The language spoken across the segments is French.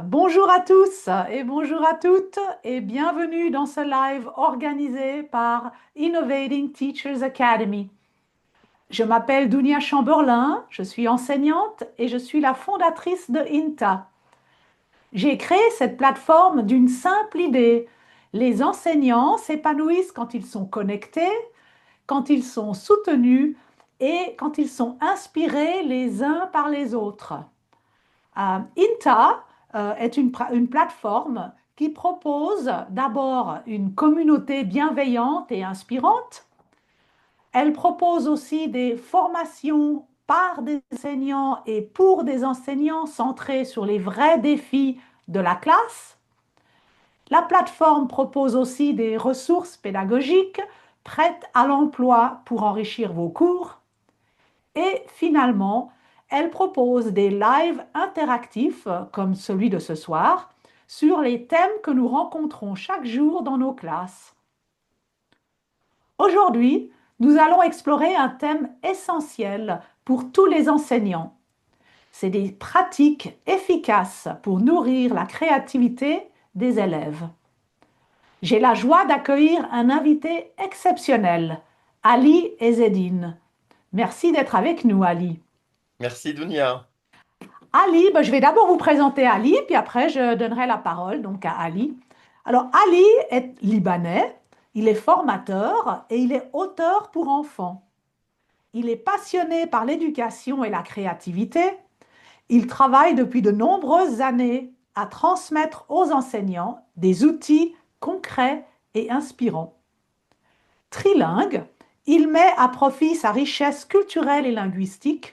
Bonjour à tous et bonjour à toutes et bienvenue dans ce live organisé par Innovating Teachers Academy. Je m'appelle Dounia Chamberlain, je suis enseignante et je suis la fondatrice de INTA. J'ai créé cette plateforme d'une simple idée. Les enseignants s'épanouissent quand ils sont connectés, quand ils sont soutenus et quand ils sont inspirés les uns par les autres. INTA est une plateforme qui propose d'abord une communauté bienveillante et inspirante. Elle propose aussi des formations par des enseignants et pour des enseignants centrées sur les vrais défis de la classe. La plateforme propose aussi des ressources pédagogiques prêtes à l'emploi pour enrichir vos cours. Et finalement, elle propose des lives interactifs, comme celui de ce soir, sur les thèmes que nous rencontrons chaque jour dans nos classes. Aujourd'hui, nous allons explorer un thème essentiel pour tous les enseignants. C'est des pratiques efficaces pour nourrir la créativité des élèves. J'ai la joie d'accueillir un invité exceptionnel, Ali Ezzedine. Merci d'être avec nous, Ali. Merci Dunia. Ali, ben, je vais d'abord vous présenter Ali, puis après je donnerai la parole donc à Ali. Alors Ali est libanais, il est formateur et il est auteur pour enfants. Il est passionné par l'éducation et la créativité. Il travaille depuis de nombreuses années à transmettre aux enseignants des outils concrets et inspirants. Trilingue, il met à profit sa richesse culturelle et linguistique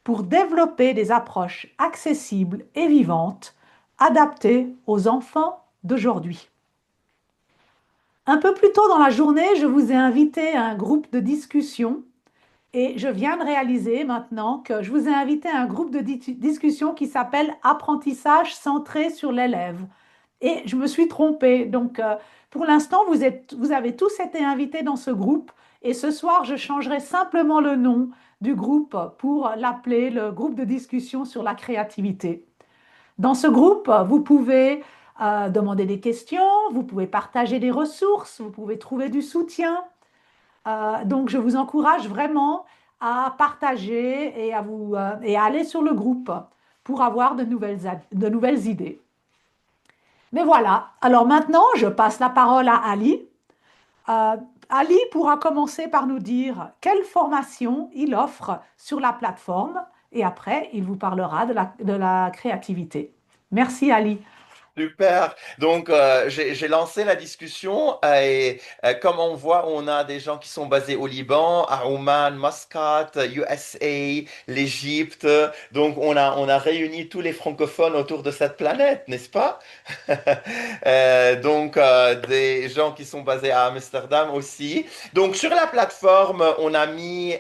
pour développer des approches accessibles et vivantes, adaptées aux enfants d'aujourd'hui. Un peu plus tôt dans la journée, je vous ai invité à un groupe de discussion et je viens de réaliser maintenant que je vous ai invité à un groupe de discussion qui s'appelle Apprentissage centré sur l'élève. Et je me suis trompée. Donc, pour l'instant, vous avez tous été invités dans ce groupe. Et ce soir, je changerai simplement le nom du groupe pour l'appeler le groupe de discussion sur la créativité. Dans ce groupe, vous pouvez demander des questions, vous pouvez partager des ressources, vous pouvez trouver du soutien. Donc, je vous encourage vraiment à partager et à aller sur le groupe pour avoir de nouvelles idées. Mais voilà, alors maintenant, je passe la parole à Ali. Euh, Ali pourra commencer par nous dire quelle formation il offre sur la plateforme et après, il vous parlera de la créativité. Merci Ali. Super. Donc, j'ai lancé la discussion et comme on voit, on a des gens qui sont basés au Liban, à Oman, Muscat, USA, l'Égypte. Donc, on a réuni tous les francophones autour de cette planète, n'est-ce pas? Donc, des gens qui sont basés à Amsterdam aussi. Donc, sur la plateforme, on a mis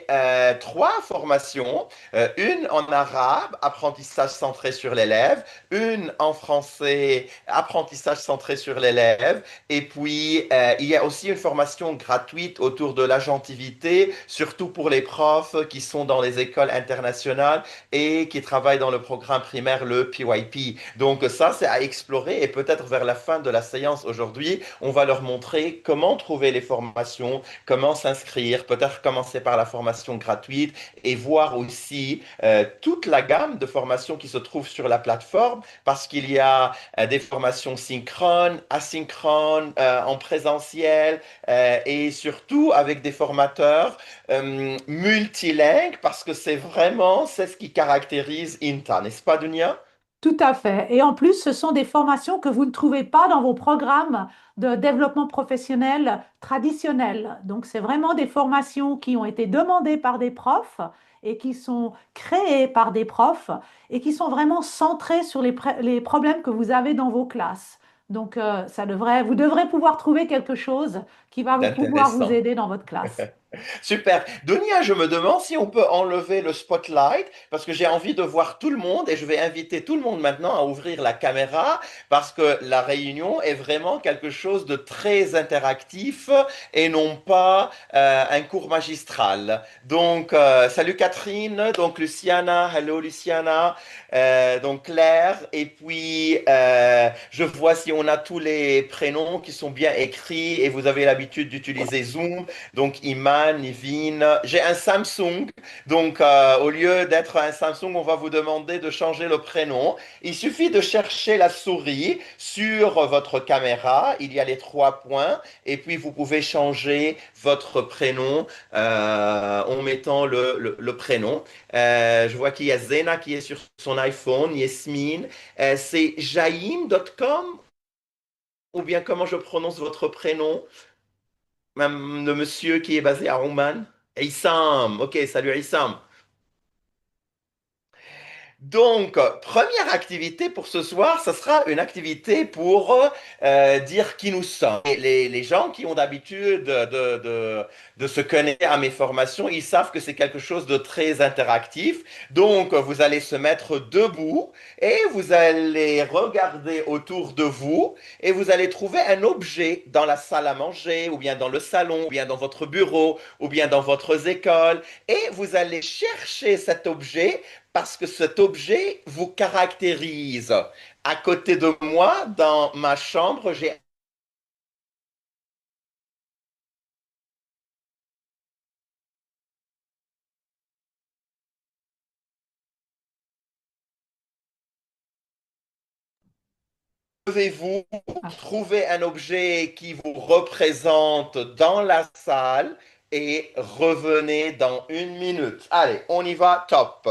trois formations. Une en arabe, apprentissage centré sur l'élève, une en français, apprentissage centré sur l'élève, et puis il y a aussi une formation gratuite autour de l'agentivité, surtout pour les profs qui sont dans les écoles internationales et qui travaillent dans le programme primaire, le PYP. Donc ça, c'est à explorer et peut-être vers la fin de la séance aujourd'hui, on va leur montrer comment trouver les formations, comment s'inscrire, peut-être commencer par la formation gratuite et voir aussi toute la gamme de formations qui se trouvent sur la plateforme parce qu'il y a des formations synchrones, asynchrones, en présentiel et surtout avec des formateurs multilingues parce que c'est ce qui caractérise INTA, n'est-ce pas, Dunia? Tout à fait. Et en plus, ce sont des formations que vous ne trouvez pas dans vos programmes de développement professionnel traditionnels. Donc, c'est vraiment des formations qui ont été demandées par des profs et qui sont créées par des profs et qui sont vraiment centrées sur les problèmes que vous avez dans vos classes. Donc, vous devrez pouvoir trouver quelque chose qui va pouvoir vous D'intéressant. aider dans votre classe. Super. Dunia, je me demande si on peut enlever le spotlight parce que j'ai envie de voir tout le monde et je vais inviter tout le monde maintenant à ouvrir la caméra parce que la réunion est vraiment quelque chose de très interactif et non pas un cours magistral. Donc, salut Catherine, donc Luciana, hello Luciana, donc Claire, et puis je vois si on a tous les prénoms qui sont bien écrits et vous avez l'habitude d'utiliser Zoom. Donc, Iman, Nivine. J'ai un Samsung. Donc, au lieu d'être un Samsung, on va vous demander de changer le prénom. Il suffit de chercher la souris sur votre caméra. Il y a les trois points. Et puis, vous pouvez changer votre prénom en mettant le prénom. Je vois qu'il y a Zena qui est sur son iPhone, Yasmine. C'est jaim.com ou bien comment je prononce votre prénom? Même le monsieur qui est basé à Oman. Issam. Ok, salut Issam. Donc, première activité pour ce soir, ce sera une activité pour dire qui nous sommes. Et les gens qui ont d'habitude de se connecter à mes formations, ils savent que c'est quelque chose de très interactif. Donc, vous allez se mettre debout et vous allez regarder autour de vous et vous allez trouver un objet dans la salle à manger ou bien dans le salon ou bien dans votre bureau ou bien dans votre école et vous allez chercher cet objet parce que cet objet vous caractérise. À côté de moi, dans ma chambre, j'ai devez-vous Ah, trouver un objet qui vous représente dans la salle et revenez dans une minute. Allez, on y va, top.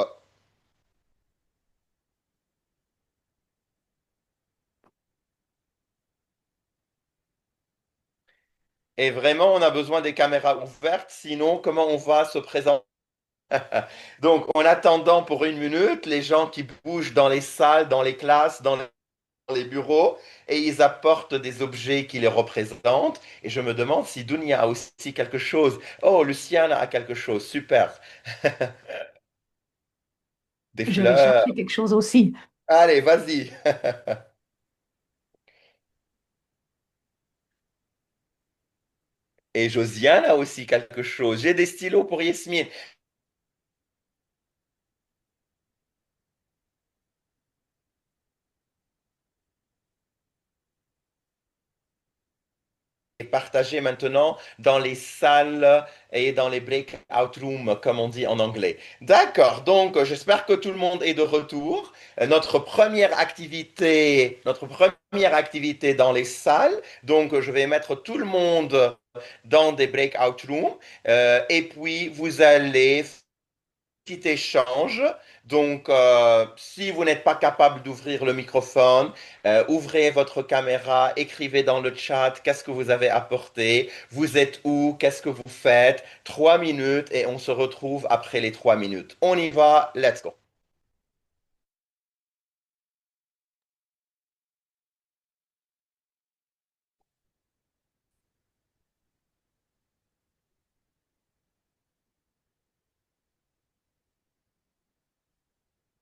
Et vraiment, on a besoin des caméras ouvertes, sinon, comment on va se présenter? Donc, en attendant pour une minute, les gens qui bougent dans les salles, dans les classes, dans les bureaux et ils apportent des objets qui les représentent. Et je me demande si Dunia a aussi quelque chose. Oh, Luciane a quelque chose. Super. Des je vais fleurs. chercher quelque chose aussi. Allez, vas-y. Et Josiane a aussi quelque chose. J'ai des stylos pour Yasmine. Partagé maintenant dans les salles et dans les breakout rooms, comme on dit en anglais. D'accord, donc j'espère que tout le monde est de retour. Notre première activité dans les salles, donc je vais mettre tout le monde dans des breakout rooms et puis vous allez petit échange. Donc, si vous n'êtes pas capable d'ouvrir le microphone, ouvrez votre caméra, écrivez dans le chat qu'est-ce que vous avez apporté, vous êtes où, qu'est-ce que vous faites. 3 minutes et on se retrouve après les 3 minutes. On y va, let's go.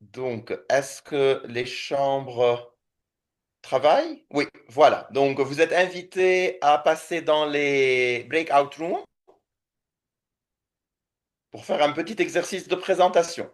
Donc, est-ce que les chambres travaillent? Oui, voilà. Donc, vous êtes invités à passer dans les breakout rooms pour faire un petit exercice de présentation.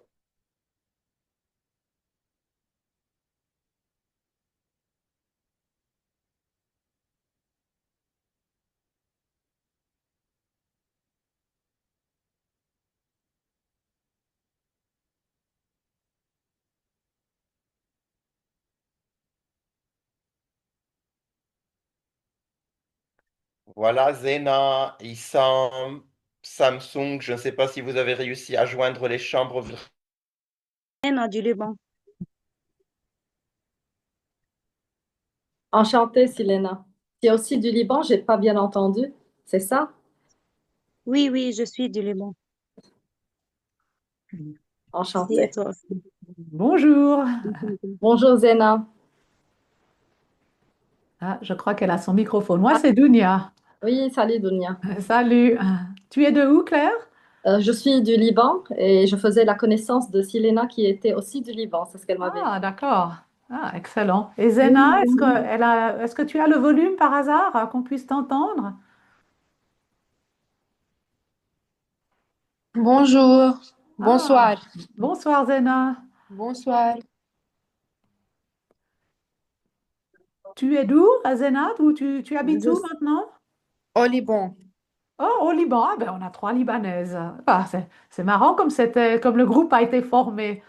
Voilà, Zena, Issam, Samsung. Je ne sais pas si vous avez réussi à joindre les chambres. Anna du Liban. Enchantée, Silena. Tu es aussi du Liban, j'ai pas bien entendu. C'est ça? Oui, oui, je suis du Liban. Si, et Enchantée. toi aussi. Bonjour. Bonjour, Zena. Ah, je crois qu'elle a son microphone. Moi, Ah, c'est Dunia. Oui, salut Dunia. Salut. Tu es de où, Claire? Je suis du Liban et je faisais la connaissance de Silena qui était aussi du Liban, c'est ce qu'elle m'avait dit. Ah, d'accord. Ah, excellent. Et Oui, Zena, est-ce que tu as le volume par hasard qu'on puisse t'entendre? Bonjour, Ah, bonsoir, bonsoir Zena. bonsoir. Tu es d'où, Zena? Où tu habites où Je maintenant? au Liban. Oh, au Liban. Ah, ben, on a trois Libanaises. Ah, c'est marrant comme le groupe a été formé.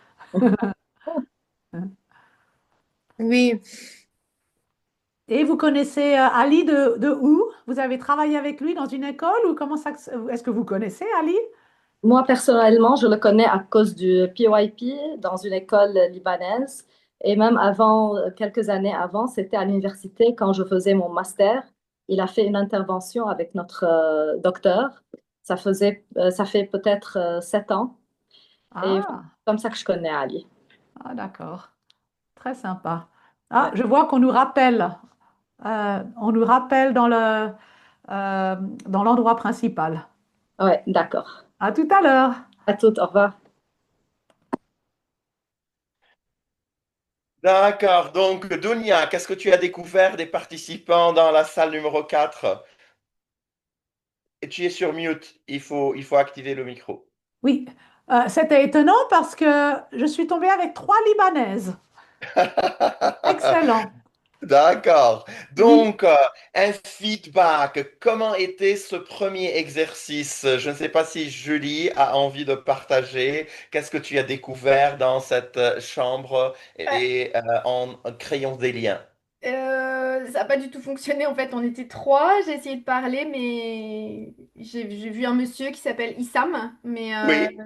Oui, Et vous connaissez Ali de où? Vous avez travaillé avec lui dans une école ou comment ça, est-ce que vous connaissez Ali? Moi, personnellement, je le connais à cause du PYP dans une école libanaise. Et même avant, quelques années avant, c'était à l'université quand je faisais mon master. Il a fait une intervention avec notre docteur. Ça fait peut-être 7 ans. Et c'est Ah, comme ça que je connais Ali. ah, d'accord. Très sympa. Ah, Ouais, je vois on nous rappelle euh, dans l'endroit principal. ouais, d'accord. À tout à l'heure. À toutes, au revoir. D'accord. Donc, Dunia, qu'est-ce que tu as découvert des participants dans la salle numéro 4? Et tu es sur mute. Il faut activer le micro. Oui, c'était étonnant parce que je suis tombée avec trois Libanaises. Excellent. D'accord. Oui. Donc, un feedback. Comment était ce premier exercice? Je ne sais pas si Julie a envie de partager. Qu'est-ce que tu as découvert dans cette chambre Bah, et en créant des liens? ça n'a pas du tout fonctionné en fait, on était trois, j'ai essayé de parler mais j'ai vu un monsieur qui s'appelle Issam mais Oui.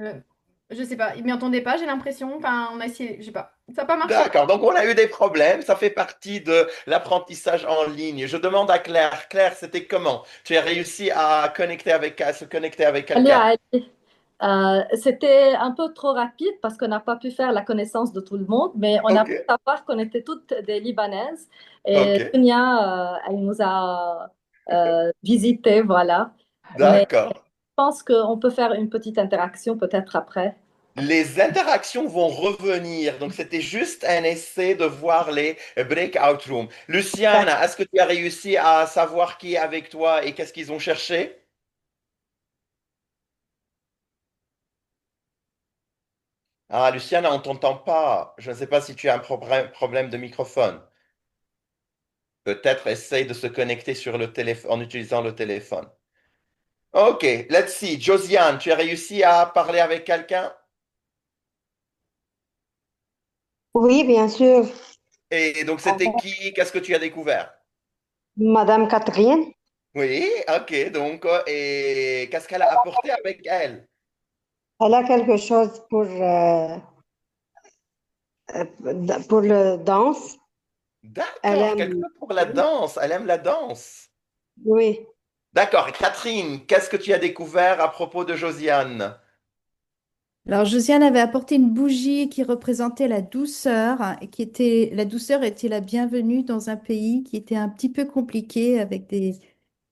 je sais pas, il m'y entendait pas j'ai l'impression, enfin on a essayé, je sais pas, ça n'a pas marché. D'accord. Donc, on a eu des problèmes. Ça fait partie de l'apprentissage en ligne. Je demande à Claire. Claire, c'était comment? Tu as réussi à se connecter avec Salut quelqu'un? à Ali. C'était un peu trop rapide parce qu'on n'a pas pu faire la connaissance de tout le monde, mais on a Ok. pu savoir qu'on était toutes des Libanaises. Et Ok. Dunia, elle nous a visité, voilà. Mais D'accord. je pense qu'on peut faire une petite interaction peut-être après. Les interactions vont revenir. Donc, c'était juste un essai de voir les breakout rooms. Luciana, est-ce que tu as réussi à savoir qui est avec toi et qu'est-ce qu'ils ont cherché? Ah, Luciana, on t'entend pas. Je ne sais pas si tu as un problème de microphone. Peut-être essaye de se connecter sur le téléphone en utilisant le téléphone. Ok, let's see. Josiane, tu as réussi à parler avec quelqu'un? Oui, bien sûr. Et donc, c'était qui? Qu'est-ce que tu as découvert? Madame Catherine, Oui, ok. Donc, et qu'est-ce qu'elle a apporté avec elle? elle a quelque chose pour le danse. Elle D'accord, aime, quelqu'un pour la danse. Elle aime la danse. oui. D'accord. Et Catherine, qu'est-ce que tu as découvert à propos de Josiane? Alors, Josiane avait apporté une bougie qui représentait la douceur, et la douceur était la bienvenue dans un pays qui était un petit peu compliqué avec des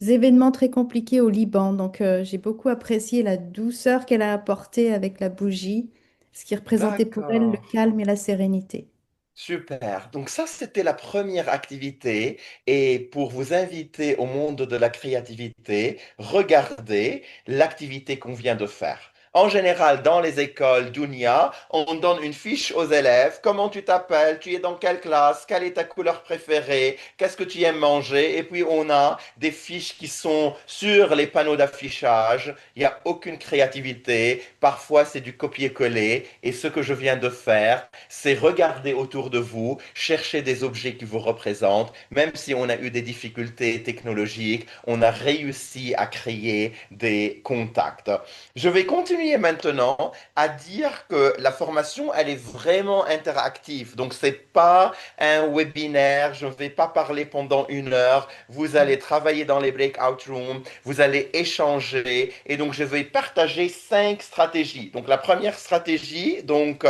événements très compliqués au Liban. Donc, j'ai beaucoup apprécié la douceur qu'elle a apportée avec la bougie, ce qui représentait pour elle le D'accord. calme et la sérénité. Super. Donc ça, c'était la première activité. Et pour vous inviter au monde de la créativité, regardez l'activité qu'on vient de faire. En général, dans les écoles d'UNIA, on donne une fiche aux élèves. Comment tu t'appelles? Tu es dans quelle classe? Quelle est ta couleur préférée? Qu'est-ce que tu aimes manger? Et puis, on a des fiches qui sont sur les panneaux d'affichage. Il n'y a aucune créativité. Parfois, c'est du copier-coller. Et ce que je viens de faire, c'est regarder autour de vous, chercher des objets qui vous représentent. Même si on a eu des difficultés technologiques, on a réussi à créer des contacts. Je vais continuer maintenant à dire que la formation, elle est vraiment interactive. Donc, c'est pas un webinaire, je ne vais pas parler pendant 1 heure. Vous allez travailler dans les breakout rooms, vous allez échanger. Et donc, je vais partager 5 stratégies. Donc, la première stratégie, donc,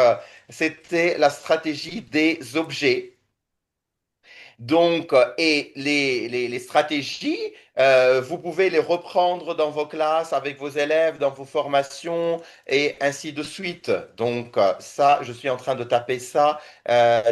c'était la stratégie des objets. Donc, et les stratégies, vous pouvez les reprendre dans vos classes, avec vos élèves, dans vos formations, et ainsi de suite. Donc, ça, je suis en train de taper ça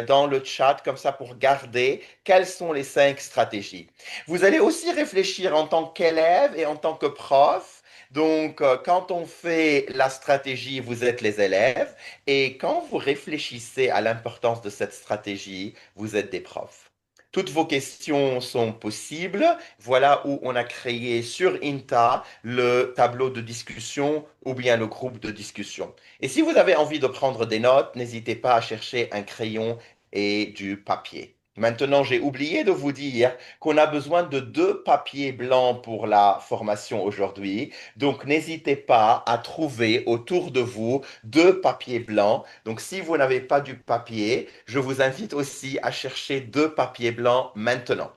dans le chat, comme ça, pour garder quelles sont les 5 stratégies. Vous allez aussi réfléchir en tant qu'élève et en tant que prof. Donc, quand on fait la stratégie, vous êtes les élèves, et quand vous réfléchissez à l'importance de cette stratégie, vous êtes des profs. Toutes vos questions sont possibles. Voilà où on a créé sur INTA le tableau de discussion ou bien le groupe de discussion. Et si vous avez envie de prendre des notes, n'hésitez pas à chercher un crayon et du papier. Maintenant, j'ai oublié de vous dire qu'on a besoin de 2 papiers blancs pour la formation aujourd'hui. Donc, n'hésitez pas à trouver autour de vous 2 papiers blancs. Donc, si vous n'avez pas du papier, je vous invite aussi à chercher 2 papiers blancs maintenant.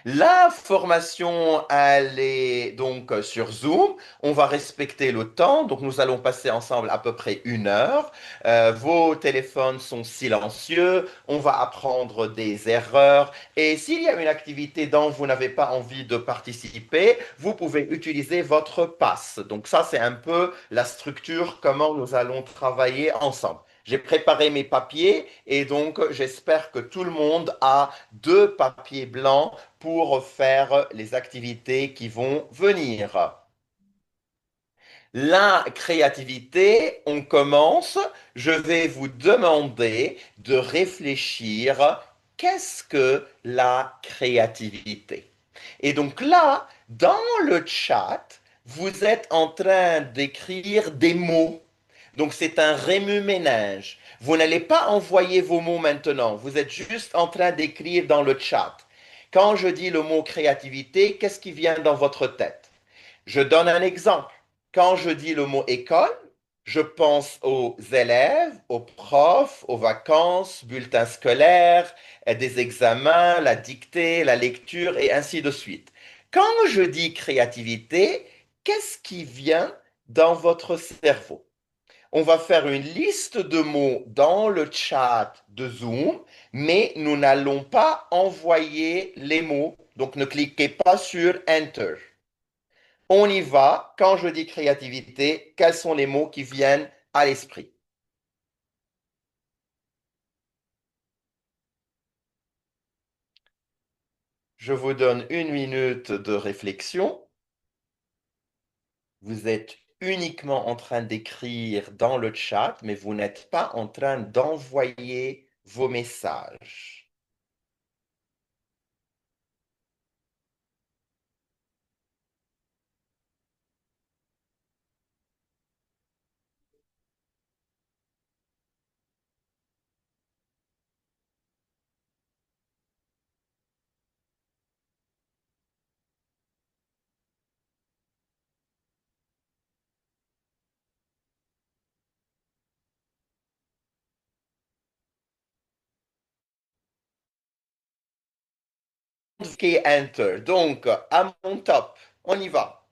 La formation, elle est donc sur Zoom. On va respecter le temps. Donc, nous allons passer ensemble à peu près 1 heure. Vos téléphones sont silencieux. On va apprendre des erreurs. Et s'il y a une activité dont vous n'avez pas envie de participer, vous pouvez utiliser votre passe. Donc, ça, c'est un peu la structure, comment nous allons travailler ensemble. J'ai préparé mes papiers et donc j'espère que tout le monde a 2 papiers blancs pour faire les activités qui vont venir. La créativité, on commence. Je vais vous demander de réfléchir, qu'est-ce que la créativité? Et donc là, dans le chat, vous êtes en train d'écrire des mots. Donc c'est un remue-ménage. Vous n'allez pas envoyer vos mots maintenant. Vous êtes juste en train d'écrire dans le chat. Quand je dis le mot créativité, qu'est-ce qui vient dans votre tête? Je donne un exemple. Quand je dis le mot école, je pense aux élèves, aux profs, aux vacances, bulletins scolaires, des examens, la dictée, la lecture et ainsi de suite. Quand je dis créativité, qu'est-ce qui vient dans votre cerveau? On va faire une liste de mots dans le chat de Zoom, mais nous n'allons pas envoyer les mots. Donc ne cliquez pas sur Enter. On y va. Quand je dis créativité, quels sont les mots qui viennent à l'esprit? Je vous donne 1 minute de réflexion. Vous êtes uniquement en train d'écrire dans le chat, mais vous n'êtes pas en train d'envoyer vos messages. Cliquez Enter. Donc, à mon top, on y va.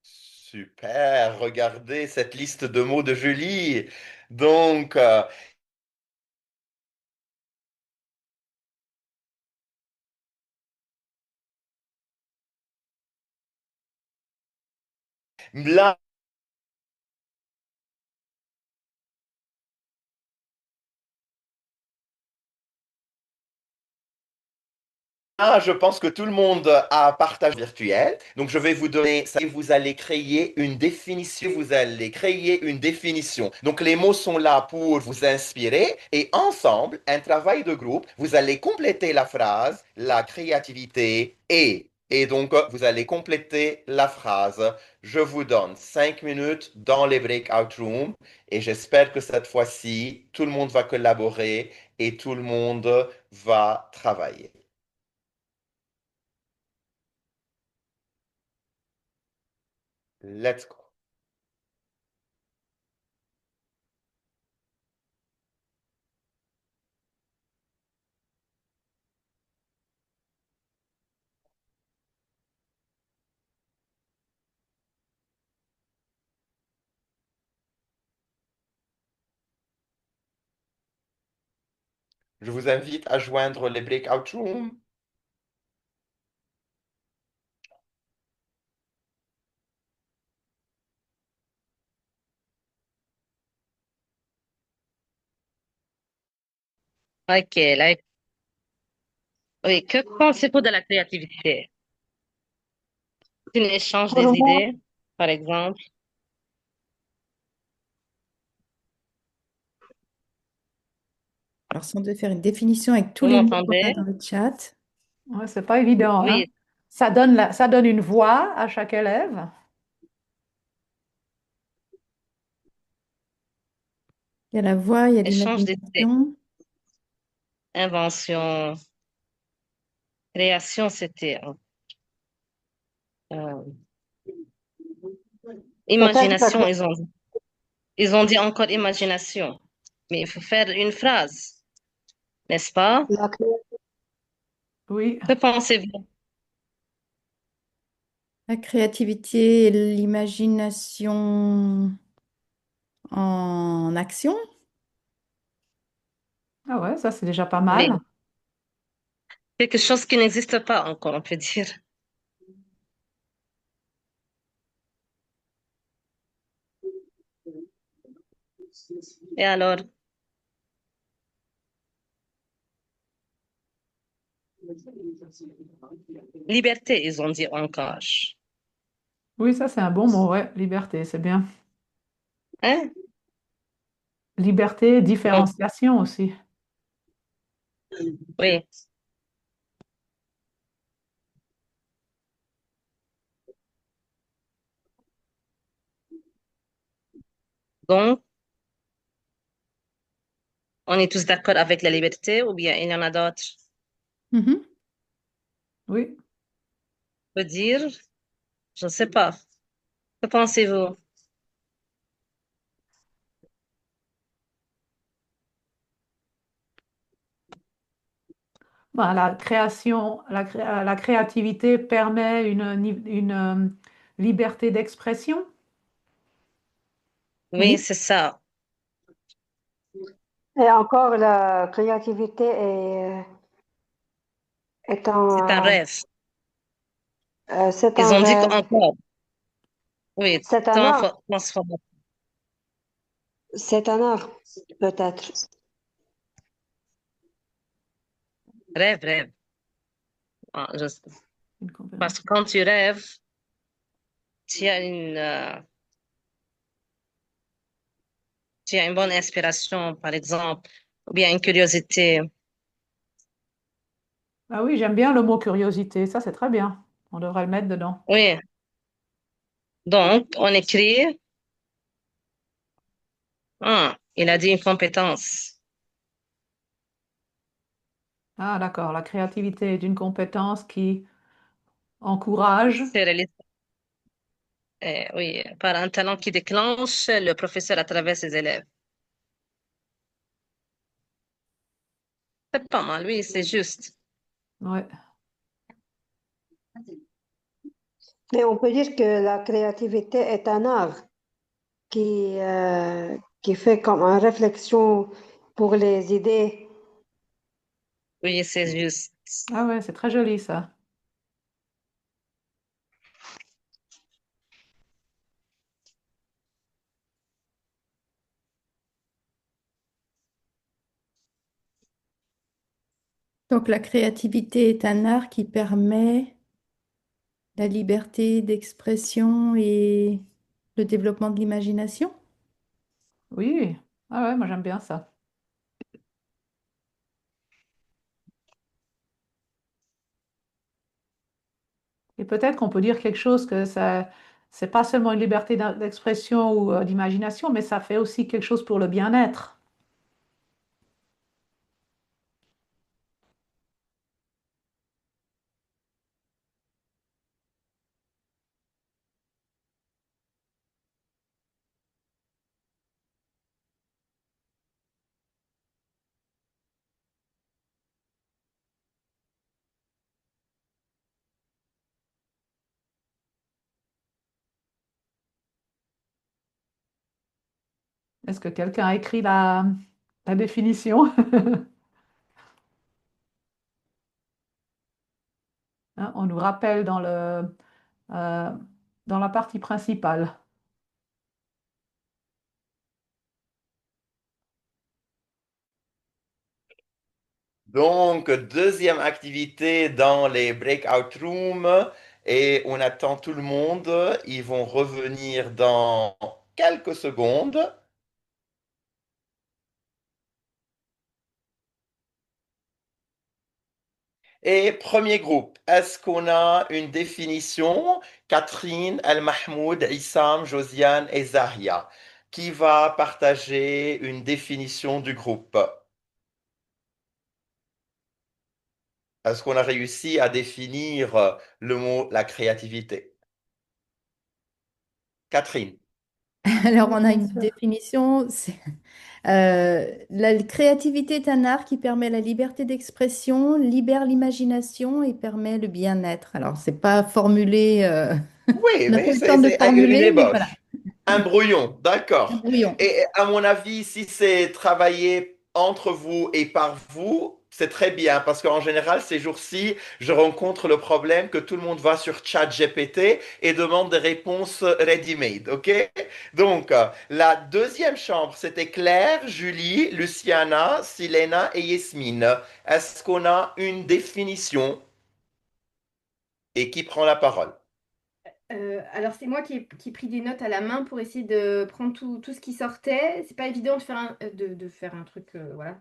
Super, regardez cette liste de mots de Julie. Donc, là, je pense que tout le monde a partage virtuel. Donc, je vais vous donner ça et vous allez créer une définition. Vous allez créer une définition. Donc, les mots sont là pour vous inspirer et ensemble, un travail de groupe, vous allez compléter la phrase, la créativité est. Et donc, vous allez compléter la phrase. Je vous donne 5 minutes dans les breakout rooms et j'espère que cette fois-ci, tout le monde va collaborer et tout le monde va travailler. Let's go. Je vous invite à joindre les breakout rooms. Ok, oui, que pensez-vous de la créativité? C'est un échange Pour des moi, idées, par exemple. Alors, si on devait faire une définition avec tous Vous les mots qu'on a m'entendez? dans le chat, Ouais, c'est pas évident, hein? Oui, Ça donne une voix à chaque élève. il y a la voix, il y a échange d'idées, l'imagination. invention, création, c'était euh, peut-être la, imagination, ils ont dit encore imagination. Mais il faut faire une phrase, n'est-ce pas? la cré- Oui. Que pensez-vous? La créativité et l'imagination en action. Ah ouais, ça c'est déjà pas Oui, mal. quelque chose qui n'existe pas encore, on peut dire. Et alors, liberté, ils ont dit encore. Oui, ça c'est un bon mot, ouais. Liberté, c'est bien. Hein? Liberté, Donc, différenciation aussi. oui. Donc, on est tous d'accord avec la liberté ou bien il y en a d'autres? Mhm. Oui. On peut dire, je ne sais pas. Que pensez-vous? Ben, la création, la créativité permet une liberté d'expression. Oui, Oui. c'est ça. et encore la créativité est C'est un un, rêve. c'est Ils un ont dit rêve, qu'encore, oui, c'est un art, transformation. c'est un art, peut-être. Rêve, rêve. Ah, Une compétence. parce que quand tu rêves, tu as une bonne inspiration, par exemple, ou bien une curiosité. Ah oui, j'aime bien le mot curiosité. Ça, c'est très bien. On devrait le mettre dedans. Oui. Donc, on écrit, il a dit une compétence. Ah, d'accord. La créativité est une compétence qui encourage. C'est réalisé, oui, par un talent qui déclenche le professeur à travers ses élèves. C'est pas mal, oui, c'est juste. Ouais. Mais on peut dire que la créativité est un art qui fait comme une réflexion pour les idées. Oui, c'est juste. Ah ouais, c'est très joli ça. Donc, la créativité est un art qui permet la liberté d'expression et le développement de l'imagination. Oui. Ah ouais, moi j'aime bien ça. Et peut-être qu'on peut dire quelque chose que ça, c'est pas seulement une liberté d'expression ou d'imagination, mais ça fait aussi quelque chose pour le bien-être. Est-ce que quelqu'un a écrit la définition? on nous rappelle euh, dans la partie principale. Donc, deuxième activité dans les breakout rooms et on attend tout le monde. Ils vont revenir dans quelques secondes. Et premier groupe, est-ce qu'on a une définition? Catherine, El-Mahmoud, Issam, Josiane et Zahia. Qui va partager une définition du groupe? Est-ce qu'on a réussi à définir le mot la créativité? Catherine. Alors, Oui, on a bien une sûr. définition. La créativité est un art qui permet la liberté d'expression, libère l'imagination et permet le bien-être. Alors, c'est pas formulé, Oui, on n'a pas mais eu le temps de c'est une formuler, mais voilà, ébauche. Un brouillon, un d'accord. brouillon. Et à mon avis, si c'est travaillé entre vous et par vous, c'est très bien parce qu'en général, ces jours-ci, je rencontre le problème que tout le monde va sur ChatGPT et demande des réponses ready-made, ok? Donc, la deuxième chambre, c'était Claire, Julie, Luciana, Silena et Yasmine. Est-ce qu'on a une définition et qui prend la parole? Alors c'est moi qui ai pris des notes à la main pour essayer de prendre tout ce qui sortait. C'est pas évident de faire un truc, voilà.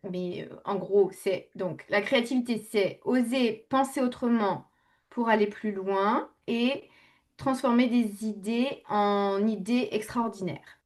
Mais en gros, c'est donc la créativité, c'est oser penser autrement pour aller plus loin et transformer des idées en idées extraordinaires.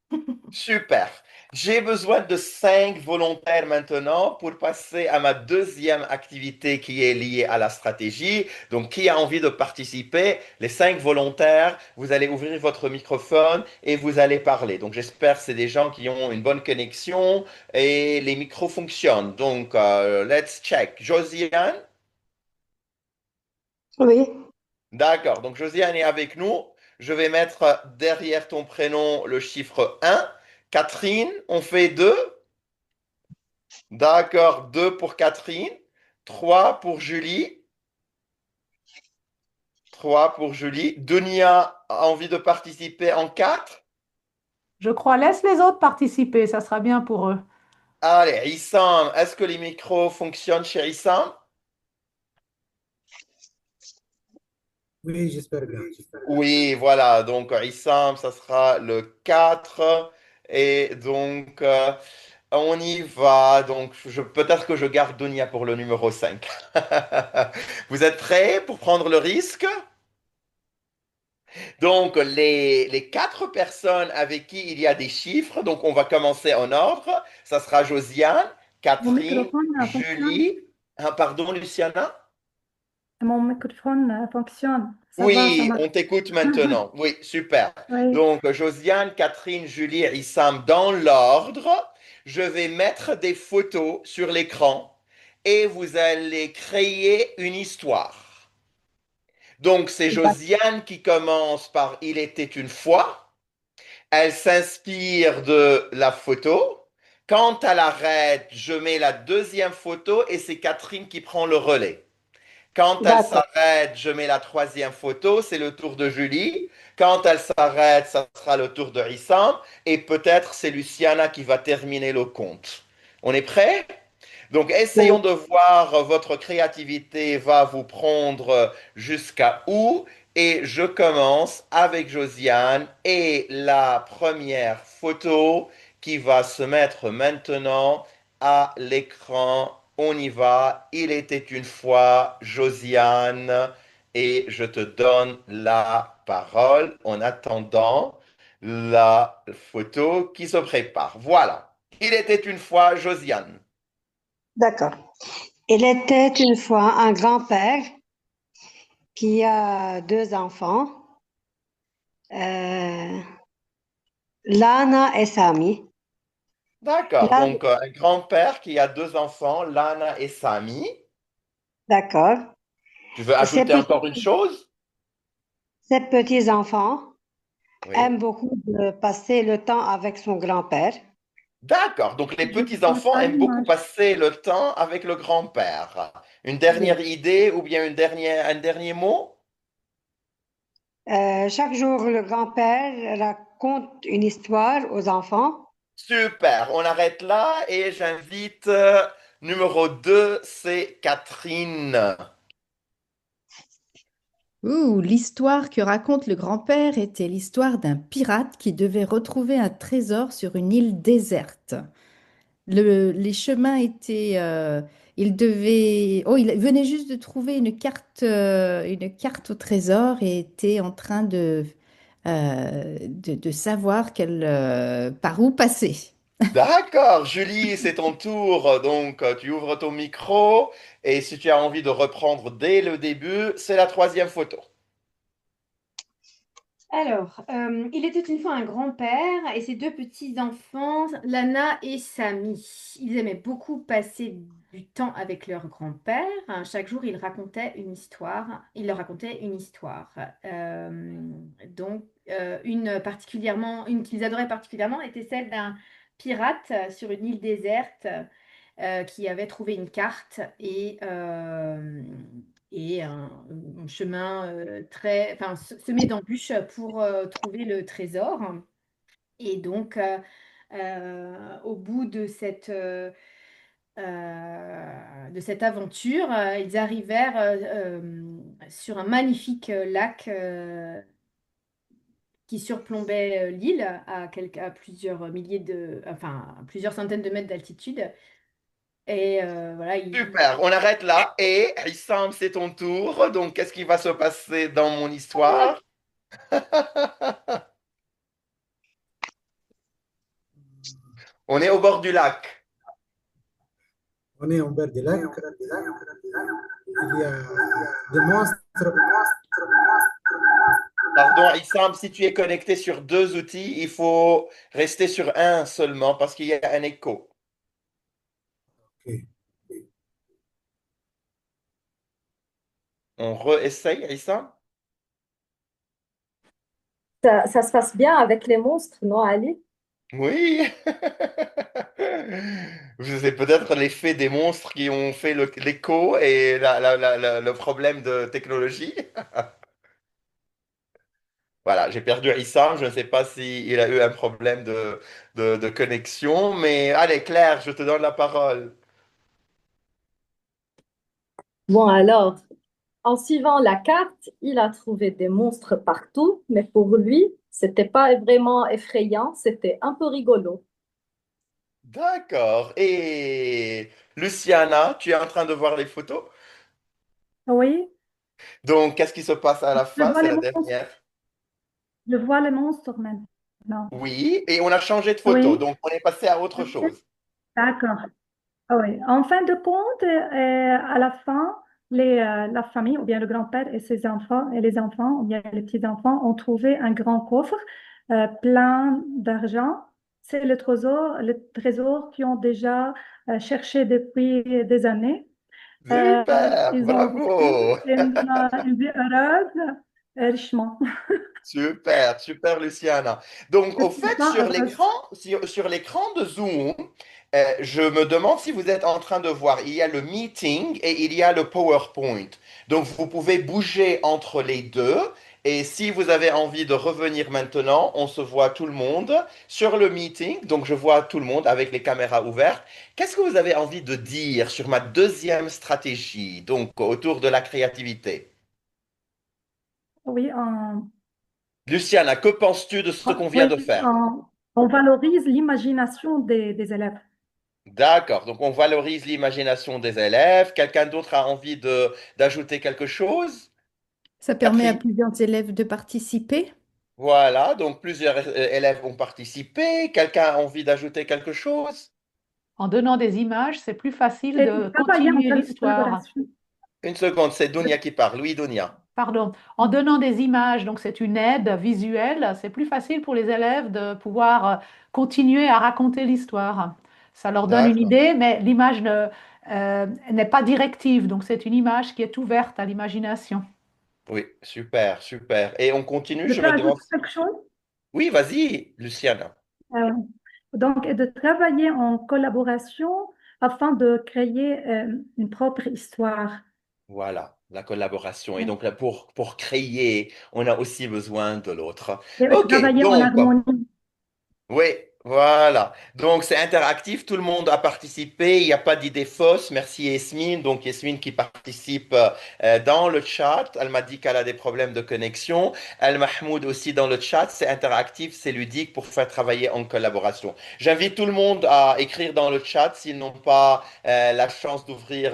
Super. J'ai besoin de 5 volontaires maintenant pour passer à ma deuxième activité qui est liée à la stratégie. Donc, qui a envie de participer? Les 5 volontaires, vous allez ouvrir votre microphone et vous allez parler. Donc, j'espère que c'est des gens qui ont une bonne connexion et les micros fonctionnent. Donc, let's check. Josiane? Oui, D'accord. Donc, Josiane est avec nous. Je vais mettre derrière ton prénom le chiffre 1. Catherine, on fait 2. D'accord, 2 pour Catherine, 3 pour Julie, 3 pour Julie. Dunia a envie de participer en 4. Je crois, laisse les autres participer, ça sera bien pour eux. Allez, Issam, est-ce que les micros fonctionnent chez Issam? Oui, j'espère bien, j'espère bien. Oui, voilà, donc Issam, ça sera le 4. Et donc, on y va. Donc, peut-être que je garde Dunia pour le numéro 5. Vous êtes prêts pour prendre le risque? Donc, les 4 personnes avec qui il y a des chiffres, donc on va commencer en ordre. Ça sera Josiane, Mon Catherine, microphone fonctionne. Julie. Ah, pardon, Luciana? Mon microphone fonctionne. Ça va, ça Oui, marche. on t'écoute maintenant. Oui, super. Oui, Donc, Josiane, Catherine, Julie et Issam, dans l'ordre, je vais mettre des photos sur l'écran et vous allez créer une histoire. Donc, c'est Josiane qui commence par Il était une fois. Elle s'inspire de la photo. Quand elle arrête, je mets la deuxième photo et c'est Catherine qui prend le relais. Quand elle d'accord. s'arrête, je mets la troisième photo, c'est le tour de Julie. Quand elle s'arrête, ça sera le tour de Issam. Et peut-être c'est Luciana qui va terminer le compte. On est prêt? Donc, Oui. essayons de voir votre créativité va vous prendre jusqu'à où. Et je commence avec Josiane et la première photo qui va se mettre maintenant à l'écran. On y va. Il était une fois Josiane et je te donne la parole en attendant la photo qui se prépare. Voilà. Il était une fois Josiane. D'accord. Il était une fois un grand-père qui a 2 enfants, euh, Lana et Sami. D'accord, Lana, donc un grand-père qui a 2 enfants, Lana et Sami. d'accord. Tu veux Ses ajouter petits, encore une chose? ses petits-enfants Oui, aiment beaucoup de passer le temps avec son grand-père. D'accord. Donc les Je vois petits-enfants pas aiment beaucoup l'image. passer le temps avec le grand-père. Une Oui. dernière idée ou bien un dernier mot? Chaque jour, le grand-père raconte une histoire aux enfants. Super. On arrête là et j'invite numéro 2, c'est Catherine. Ouh, l'histoire que raconte le grand-père était l'histoire d'un pirate qui devait retrouver un trésor sur une île déserte. Les chemins étaient, il devait, oh, il venait juste de trouver une carte au trésor et était en train de savoir par où passer. D'accord, Julie, c'est ton tour. Donc, tu ouvres ton micro et si tu as envie de reprendre dès le début, c'est la troisième photo. Alors, il était une fois un grand-père et ses deux petits-enfants, Lana et Samy. Ils aimaient beaucoup passer du temps avec leur grand-père. Chaque jour, il racontait une histoire. Il leur racontait une histoire. Une qu'ils adoraient particulièrement était celle d'un pirate sur une île déserte qui avait trouvé une carte et un chemin enfin, semé d'embûches pour trouver le trésor. Et donc, au bout de cette aventure, ils arrivèrent sur un magnifique lac qui surplombait l'île à plusieurs milliers enfin, à plusieurs centaines de mètres d'altitude. Et voilà, Super, on arrête là et Issam, c'est ton tour. Donc, qu'est-ce qui va se passer dans mon histoire? On est au bord du lac. On est en bord du lac. Il y a des monstres. Pardon, Issam, si tu es connecté sur deux outils, il faut rester sur un seulement parce qu'il y a un écho. Ok. On réessaye, Issam? Ça se passe bien avec les monstres, non, Ali? Oui. C'est peut-être l'effet des monstres qui ont fait l'écho et le problème de technologie. Voilà, j'ai perdu Issam. Je ne sais pas s'il a eu un problème de connexion, mais allez, Claire, je te donne la parole. Bon, alors, en suivant la carte, il a trouvé des monstres partout, mais pour lui, c'était pas vraiment effrayant, c'était un peu rigolo. D'accord. Et Luciana, tu es en train de voir les photos? Oui, Donc, qu'est-ce qui se passe à la je fin? vois C'est les la monstres. dernière. Je vois les monstres maintenant. Oui, et on a changé de photo, Oui, donc on est passé à autre chose. d'accord. Ah oui. En fin de compte, à la fin, la famille, ou bien le grand-père et ses enfants, et les enfants, ou bien les petits-enfants, ont trouvé un grand coffre plein d'argent. C'est le trésor qu'ils ont déjà cherché depuis des années. Euh, Super, Ils ont vécu bravo. une vie heureuse, richement. Super, super Luciana. Donc, Je au suis fait, pas heureuse. sur l'écran de Zoom, je me demande si vous êtes en train de voir, il y a le meeting et il y a le PowerPoint. Donc, vous pouvez bouger entre les deux. Et si vous avez envie de revenir maintenant, on se voit tout le monde sur le meeting. Donc, je vois tout le monde avec les caméras ouvertes. Qu'est-ce que vous avez envie de dire sur ma deuxième stratégie, donc autour de la créativité? Oui, Luciana, que penses-tu de ce qu'on vient de oui, faire? on valorise l'imagination des élèves. D'accord, donc on valorise l'imagination des élèves. Quelqu'un d'autre a envie d'ajouter quelque chose? Ça permet à Catherine? plusieurs élèves de participer. Voilà, donc plusieurs élèves ont participé. Quelqu'un a envie d'ajouter quelque chose? En donnant des images, c'est plus facile Et de travailler en continuer l'histoire. collaboration. Une seconde, c'est Dunia qui parle. Oui, Dunia. Pardon. En donnant des images, donc c'est une aide visuelle, c'est plus facile pour les élèves de pouvoir continuer à raconter l'histoire. Ça leur donne une D'accord. idée, mais l'image n'est pas directive, donc c'est une image qui est ouverte à l'imagination. Oui, super, super. Et on continue, Je je peux me demande. ajouter quelque chose? Oui, vas-y, Luciana. Euh, Donc, et de travailler en collaboration afin de créer une propre histoire. Voilà, la collaboration. Et Ouais. donc, là, pour créer, on a aussi besoin de l'autre. Et OK, travailler en donc, harmonie. oui, voilà. Donc, c'est interactif, tout le monde a participé, il n'y a pas d'idée fausse. Merci Yasmine. Donc, Yasmine qui participe dans le chat, elle m'a dit qu'elle a des problèmes de connexion. Al Mahmoud aussi dans le chat, c'est interactif, c'est ludique pour faire travailler en collaboration. J'invite tout le monde à écrire dans le chat s'ils n'ont pas la chance d'ouvrir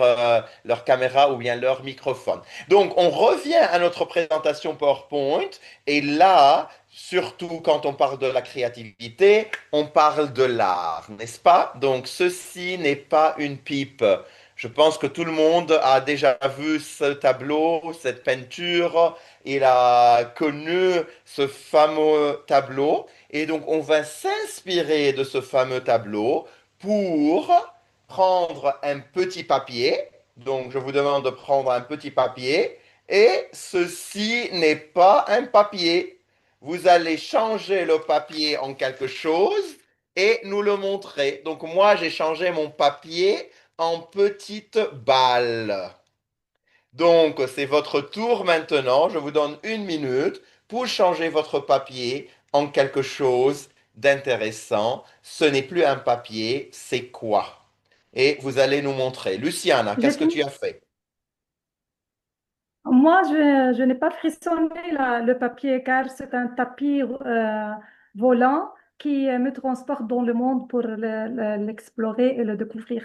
leur caméra ou bien leur microphone. Donc, on revient à notre présentation PowerPoint et là, surtout quand on parle de la créativité, on parle de l'art, n'est-ce pas? Donc, ceci n'est pas une pipe. Je pense que tout le monde a déjà vu ce tableau, cette peinture. Il a connu ce fameux tableau. Et donc, on va s'inspirer de ce fameux tableau pour prendre un petit papier. Donc, je vous demande de prendre un petit papier. Et ceci n'est pas un papier. Vous allez changer le papier en quelque chose et nous le montrer. Donc moi, j'ai changé mon papier en petite balle. Donc c'est votre tour maintenant. Je vous donne 1 minute pour changer votre papier en quelque chose d'intéressant. Ce n'est plus un papier, c'est quoi? Et vous allez nous montrer. Luciana, J'ai qu'est-ce que fini. tu as fait? Moi, je n'ai pas frissonné le papier car c'est un tapis volant qui me transporte dans le monde pour l'explorer et le découvrir.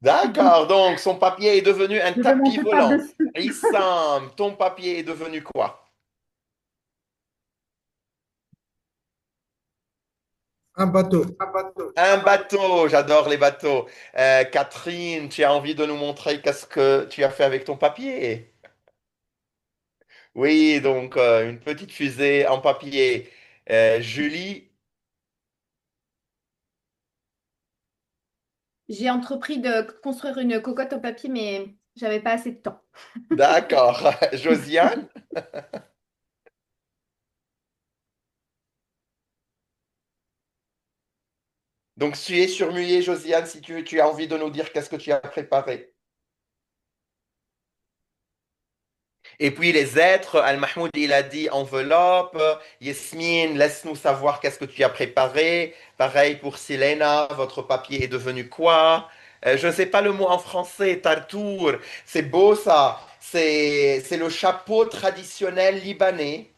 D'accord, donc son papier est devenu un Je vais tapis monter volant. par-dessus. Issam, ton papier est devenu quoi? Un bateau. Un bateau, j'adore les bateaux. Catherine, tu as envie de nous montrer qu'est-ce que tu as fait avec ton papier? Oui, donc une petite fusée en papier. Julie, J'ai entrepris de construire une cocotte en papier, mais j'avais pas assez de temps. d'accord. Josiane, donc tu es surmuée, Josiane, si tu as envie de nous dire qu'est-ce que tu as préparé. Et puis les êtres, Al-Mahmoud, il a dit enveloppe. Yasmine, laisse-nous savoir qu'est-ce que tu as préparé. Pareil pour Silena, votre papier est devenu quoi? Je ne sais pas le mot en français, tartour. C'est beau ça. C'est le chapeau traditionnel libanais.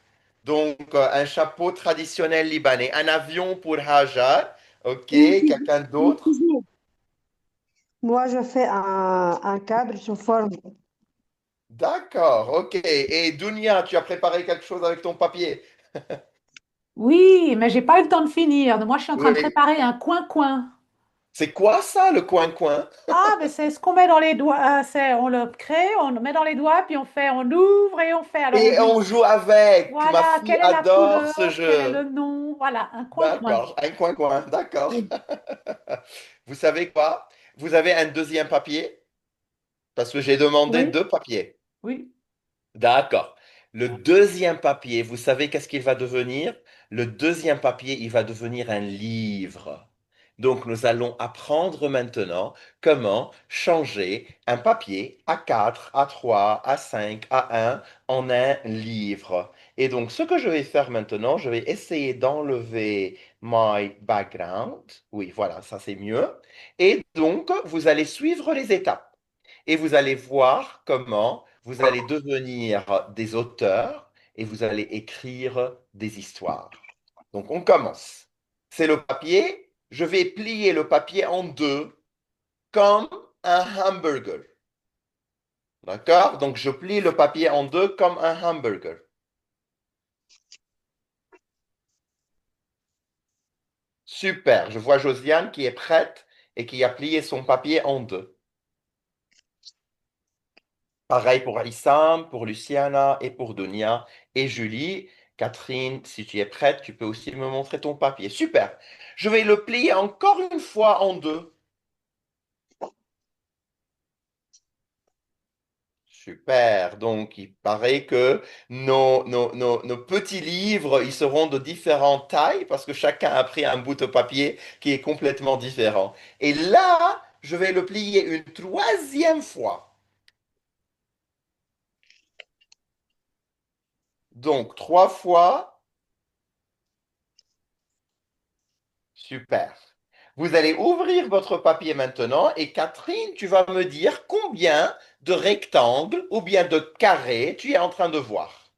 Donc, un chapeau traditionnel libanais. Un avion pour Hajar. Ok, quelqu'un Une d'autre? fusée. Moi, je fais un cadre sous forme. D'accord, ok. Et Dounia, tu as préparé quelque chose avec ton papier? Oui, mais j'ai pas eu le temps de finir. Moi, je suis en train de Oui. préparer un coin-coin. C'est quoi ça, le coin-coin? Ah, mais c'est ce qu'on met dans les doigts. On le crée, on le met dans les doigts, puis on fait, on ouvre et on fait. Alors on Et dit, on joue avec. Ma voilà, fille quelle est la adore couleur, ce quel est jeu. le nom. Voilà, un coin-coin. D'accord, un coin-coin, d'accord. Oui, Vous savez quoi? Vous avez un deuxième papier? Parce que j'ai demandé oui, 2 papiers. oui. D'accord. Le deuxième papier, vous savez qu'est-ce qu'il va devenir? Le deuxième papier, il va devenir un livre. Donc, nous allons apprendre maintenant comment changer un papier A4, A3, A5, A1 en un livre. Et donc, ce que je vais faire maintenant, je vais essayer d'enlever my background. Oui, voilà, ça c'est mieux. Et donc, vous allez suivre les étapes et vous allez voir comment vous allez devenir des auteurs et vous allez écrire des histoires. Donc, on commence. C'est le papier. Je vais plier le papier en deux comme un hamburger. D'accord? Donc, je plie le papier en deux comme un hamburger. Super. Je vois Josiane qui est prête et qui a plié son papier en deux. Pareil pour Issam, pour Luciana et pour Dunia et Julie. Catherine, si tu es prête, tu peux aussi me montrer ton papier. Super. Je vais le plier encore une fois en deux. Super. Donc, il paraît que nos petits livres, ils seront de différentes tailles parce que chacun a pris un bout de papier qui est complètement différent. Et là, je vais le plier une troisième fois. Donc, 3 fois. Super. Vous allez ouvrir votre papier maintenant et Catherine, tu vas me dire combien de rectangles ou bien de carrés tu es en train de voir.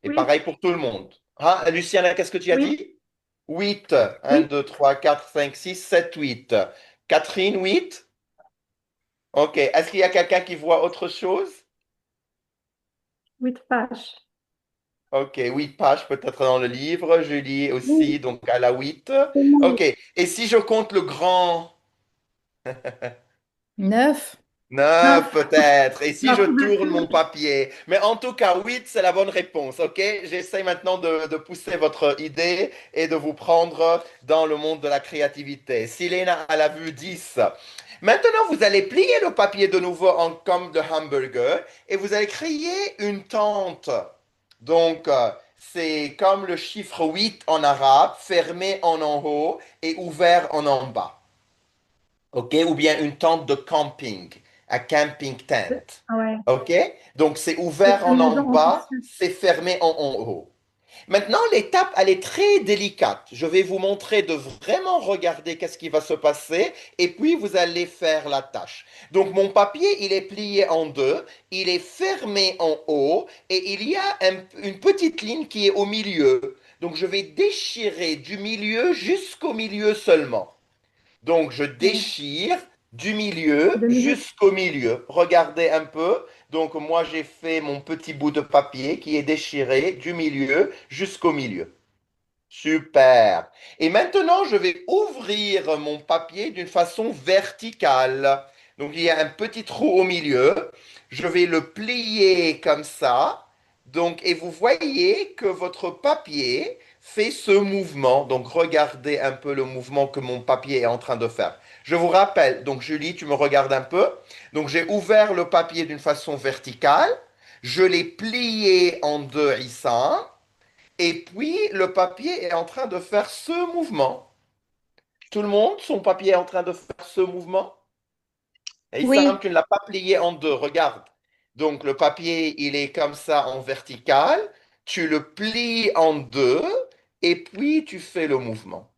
Et Oui, pareil pour tout le monde. Ah, Luciana, qu'est-ce que tu as oui, dit? 8. Un, oui, 2, 3, 4, 5, 6, 7, 8. Catherine, 8. OK. Est-ce qu'il y a quelqu'un qui voit autre chose? 8 pages. OK, 8 pages peut-être dans le livre. Julie aussi, Oui, donc à la 8. c'est moi. OK. Et si je compte le grand 9. 9 9. peut-être. Et si La je tourne mon couverture. papier. Mais en tout cas, 8 c'est la bonne réponse. OK? J'essaie maintenant de pousser votre idée et de vous prendre dans le monde de la créativité. Silena, elle a vu 10. Maintenant, vous allez plier le papier de nouveau en comme de hamburger et vous allez créer une tente. Donc, c'est comme le chiffre 8 en arabe, fermé en haut et ouvert en bas. OK? Ou bien une tente de camping, un camping tent. Ouais, OK? Donc, c'est c'est ouvert une en maison en bas, tissu. c'est fermé en haut. Maintenant, l'étape, elle est très délicate. Je vais vous montrer de vraiment regarder qu'est-ce qui va se passer et puis vous allez faire la tâche. Donc, mon papier, il est plié en deux, il est fermé en haut et il y a une petite ligne qui est au milieu. Donc, je vais déchirer du milieu jusqu'au milieu seulement. Donc, je Ouais. déchire du milieu De milieu. jusqu'au milieu. Regardez un peu. Donc, moi, j'ai fait mon petit bout de papier qui est déchiré du milieu jusqu'au milieu. Super. Et maintenant, je vais ouvrir mon papier d'une façon verticale. Donc, il y a un petit trou au milieu. Je vais le plier comme ça. Donc, et vous voyez que votre papier fait ce mouvement. Donc, regardez un peu le mouvement que mon papier est en train de faire. Je vous rappelle, donc Julie, tu me regardes un peu. Donc, j'ai ouvert le papier d'une façon verticale. Je l'ai plié en deux ici. Et puis, le papier est en train de faire ce mouvement. Tout le monde, son papier est en train de faire ce mouvement. Et Issam, Oui, tu ne l'as pas plié en deux, regarde. Donc, le papier, il est comme ça en vertical. Tu le plies en deux et puis tu fais le mouvement.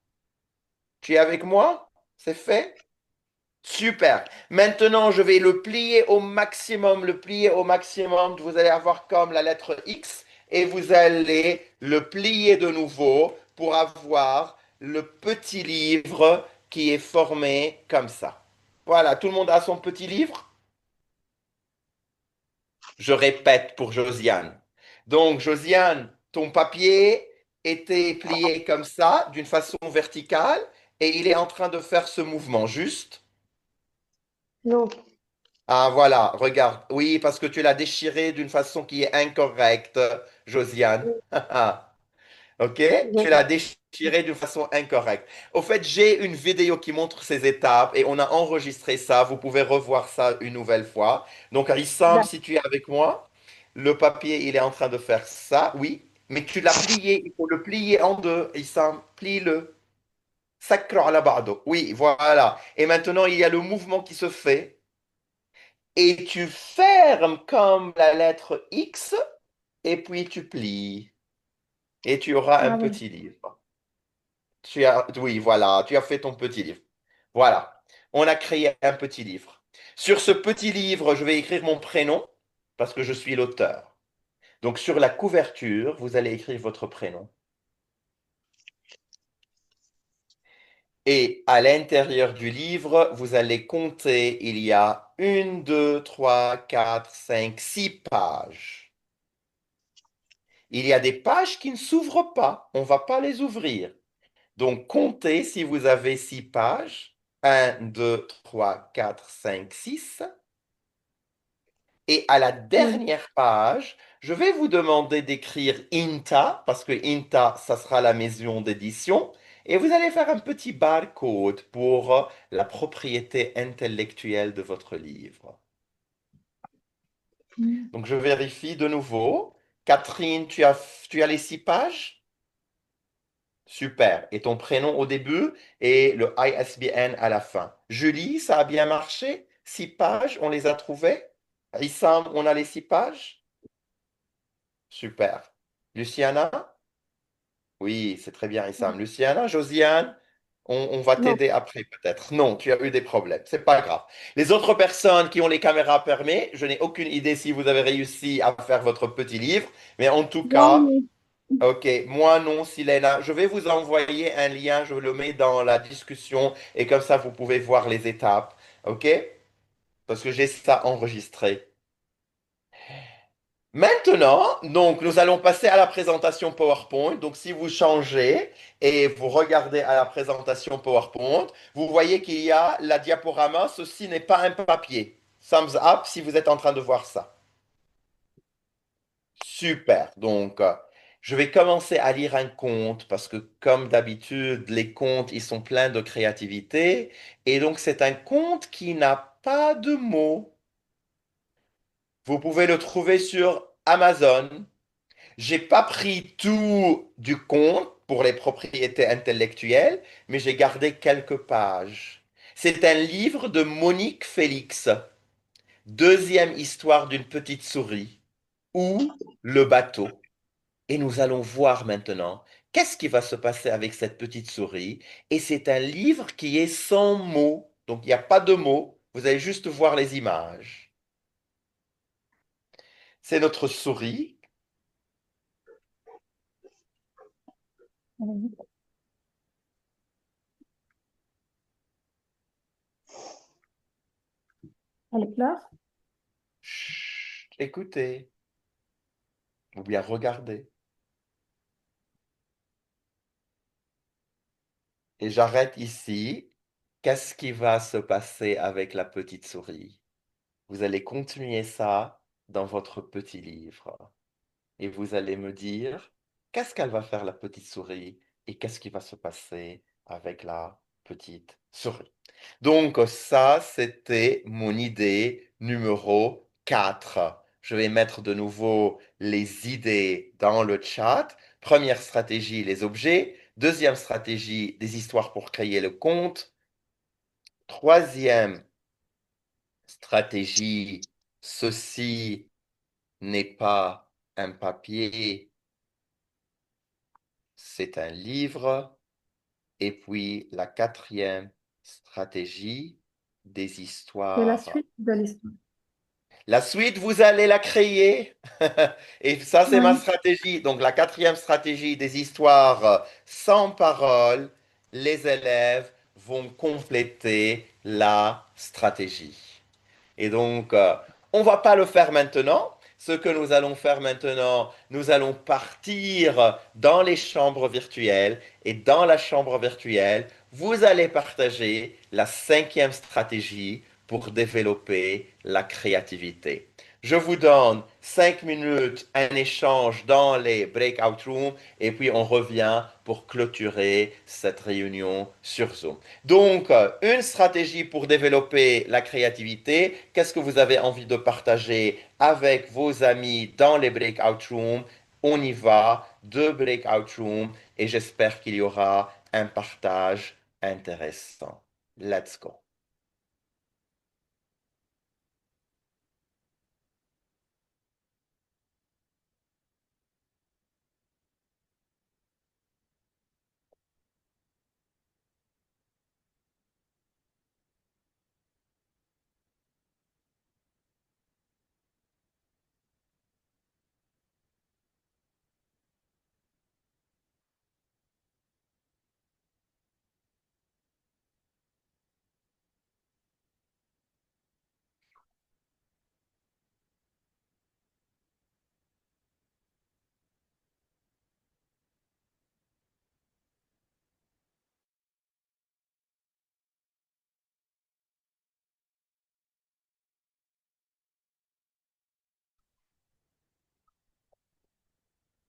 Tu es avec moi? C'est fait? Super. Maintenant, je vais le plier au maximum, le plier au maximum. Vous allez avoir comme la lettre X et vous allez le plier de nouveau pour avoir le petit livre qui est formé comme ça. Voilà, tout le monde a son petit livre? Je répète pour Josiane. Donc, Josiane, ton papier était plié comme ça, d'une façon verticale, et il est en train de faire ce mouvement, juste. non. Ah, voilà, regarde. Oui, parce que tu l'as déchiré d'une façon qui est incorrecte, Josiane. OK? Tu l'as déchiré d'une façon incorrecte. Au fait, j'ai une vidéo qui montre ces étapes et on a enregistré ça. Vous pouvez revoir ça une nouvelle fois. Donc, Issam, si tu es avec moi, le papier, il est en train de faire ça, oui. Mais tu l'as plié. Il faut le plier en deux, Issam. Plie-le. Sakra ala ba'do. Oui, voilà. Et maintenant, il y a le mouvement qui se fait. Et tu fermes comme la lettre X et puis tu plies. Et tu auras un Ah oui. petit livre. Oui, voilà, tu as fait ton petit livre. Voilà, on a créé un petit livre. Sur ce petit livre, je vais écrire mon prénom parce que je suis l'auteur. Donc sur la couverture, vous allez écrire votre prénom. Et à l'intérieur du livre, vous allez compter, il y a 1, 2, 3, 4, 5, 6 pages. Il y a des pages qui ne s'ouvrent pas. On ne va pas les ouvrir. Donc, comptez si vous avez 6 pages. 1, 2, 3, 4, 5, 6. Et à la Oui. dernière page, je vais vous demander d'écrire INTA, parce que INTA, ça sera la maison d'édition. Et vous allez faire un petit barcode pour la propriété intellectuelle de votre livre. Mm. Donc, je vérifie de nouveau. Catherine, tu as les 6 pages? Super. Et ton prénom au début et le ISBN à la fin. Julie, ça a bien marché? 6 pages, on les a trouvées? Issam, on a les 6 pages? Super. Luciana? Oui, c'est très bien, Issam. Luciana, Josiane, on va Non. t'aider après peut-être. Non, tu as eu des problèmes. C'est pas grave. Les autres personnes qui ont les caméras fermées, je n'ai aucune idée si vous avez réussi à faire votre petit livre, mais en tout cas, Non. ok, moi non, Silena. Je vais vous envoyer un lien, je le mets dans la discussion et comme ça vous pouvez voir les étapes. Ok? Parce que j'ai ça enregistré. Maintenant, donc, nous allons passer à la présentation PowerPoint. Donc, si vous changez et vous regardez à la présentation PowerPoint, vous voyez qu'il y a la diaporama. Ceci n'est pas un papier. Thumbs up si vous êtes en train de voir ça. Super. Donc, je vais commencer à lire un conte parce que, comme d'habitude, les contes, ils sont pleins de créativité. Et donc, c'est un conte qui n'a pas de mots. Vous pouvez le trouver sur Amazon. J'ai pas pris tout du conte pour les propriétés intellectuelles, mais j'ai gardé quelques pages. C'est un livre de Monique Félix, deuxième histoire d'une petite souris, ou le bateau. Et nous allons voir maintenant qu'est-ce qui va se passer avec cette petite souris. Et c'est un livre qui est sans mots. Donc il n'y a pas de mots, vous allez juste voir les images. C'est notre souris. Elle pleure? Chut, écoutez, ou bien regardez. Et j'arrête ici. Qu'est-ce qui va se passer avec la petite souris? Vous allez continuer ça dans votre petit livre. Et vous allez me dire, qu'est-ce qu'elle va faire la petite souris et qu'est-ce qui va se passer avec la petite souris. Donc ça, c'était mon idée numéro 4. Je vais mettre de nouveau les idées dans le chat. Première stratégie, les objets. Deuxième stratégie, des histoires pour créer le conte. Troisième stratégie, ceci n'est pas un papier, c'est un livre. Et puis la quatrième stratégie, des C'est la histoires. suite de l'histoire. La suite, vous allez la créer. Et ça, c'est ma Oui. stratégie. Donc, la quatrième stratégie des histoires sans parole, les élèves vont compléter la stratégie. Et donc, on ne va pas le faire maintenant. Ce que nous allons faire maintenant, nous allons partir dans les chambres virtuelles. Et dans la chambre virtuelle, vous allez partager la cinquième stratégie pour développer la créativité. Je vous donne 5 minutes, un échange dans les breakout rooms et puis on revient pour clôturer cette réunion sur Zoom. Donc, une stratégie pour développer la créativité. Qu'est-ce que vous avez envie de partager avec vos amis dans les breakout rooms? On y va, 2 breakout rooms et j'espère qu'il y aura un partage intéressant. Let's go.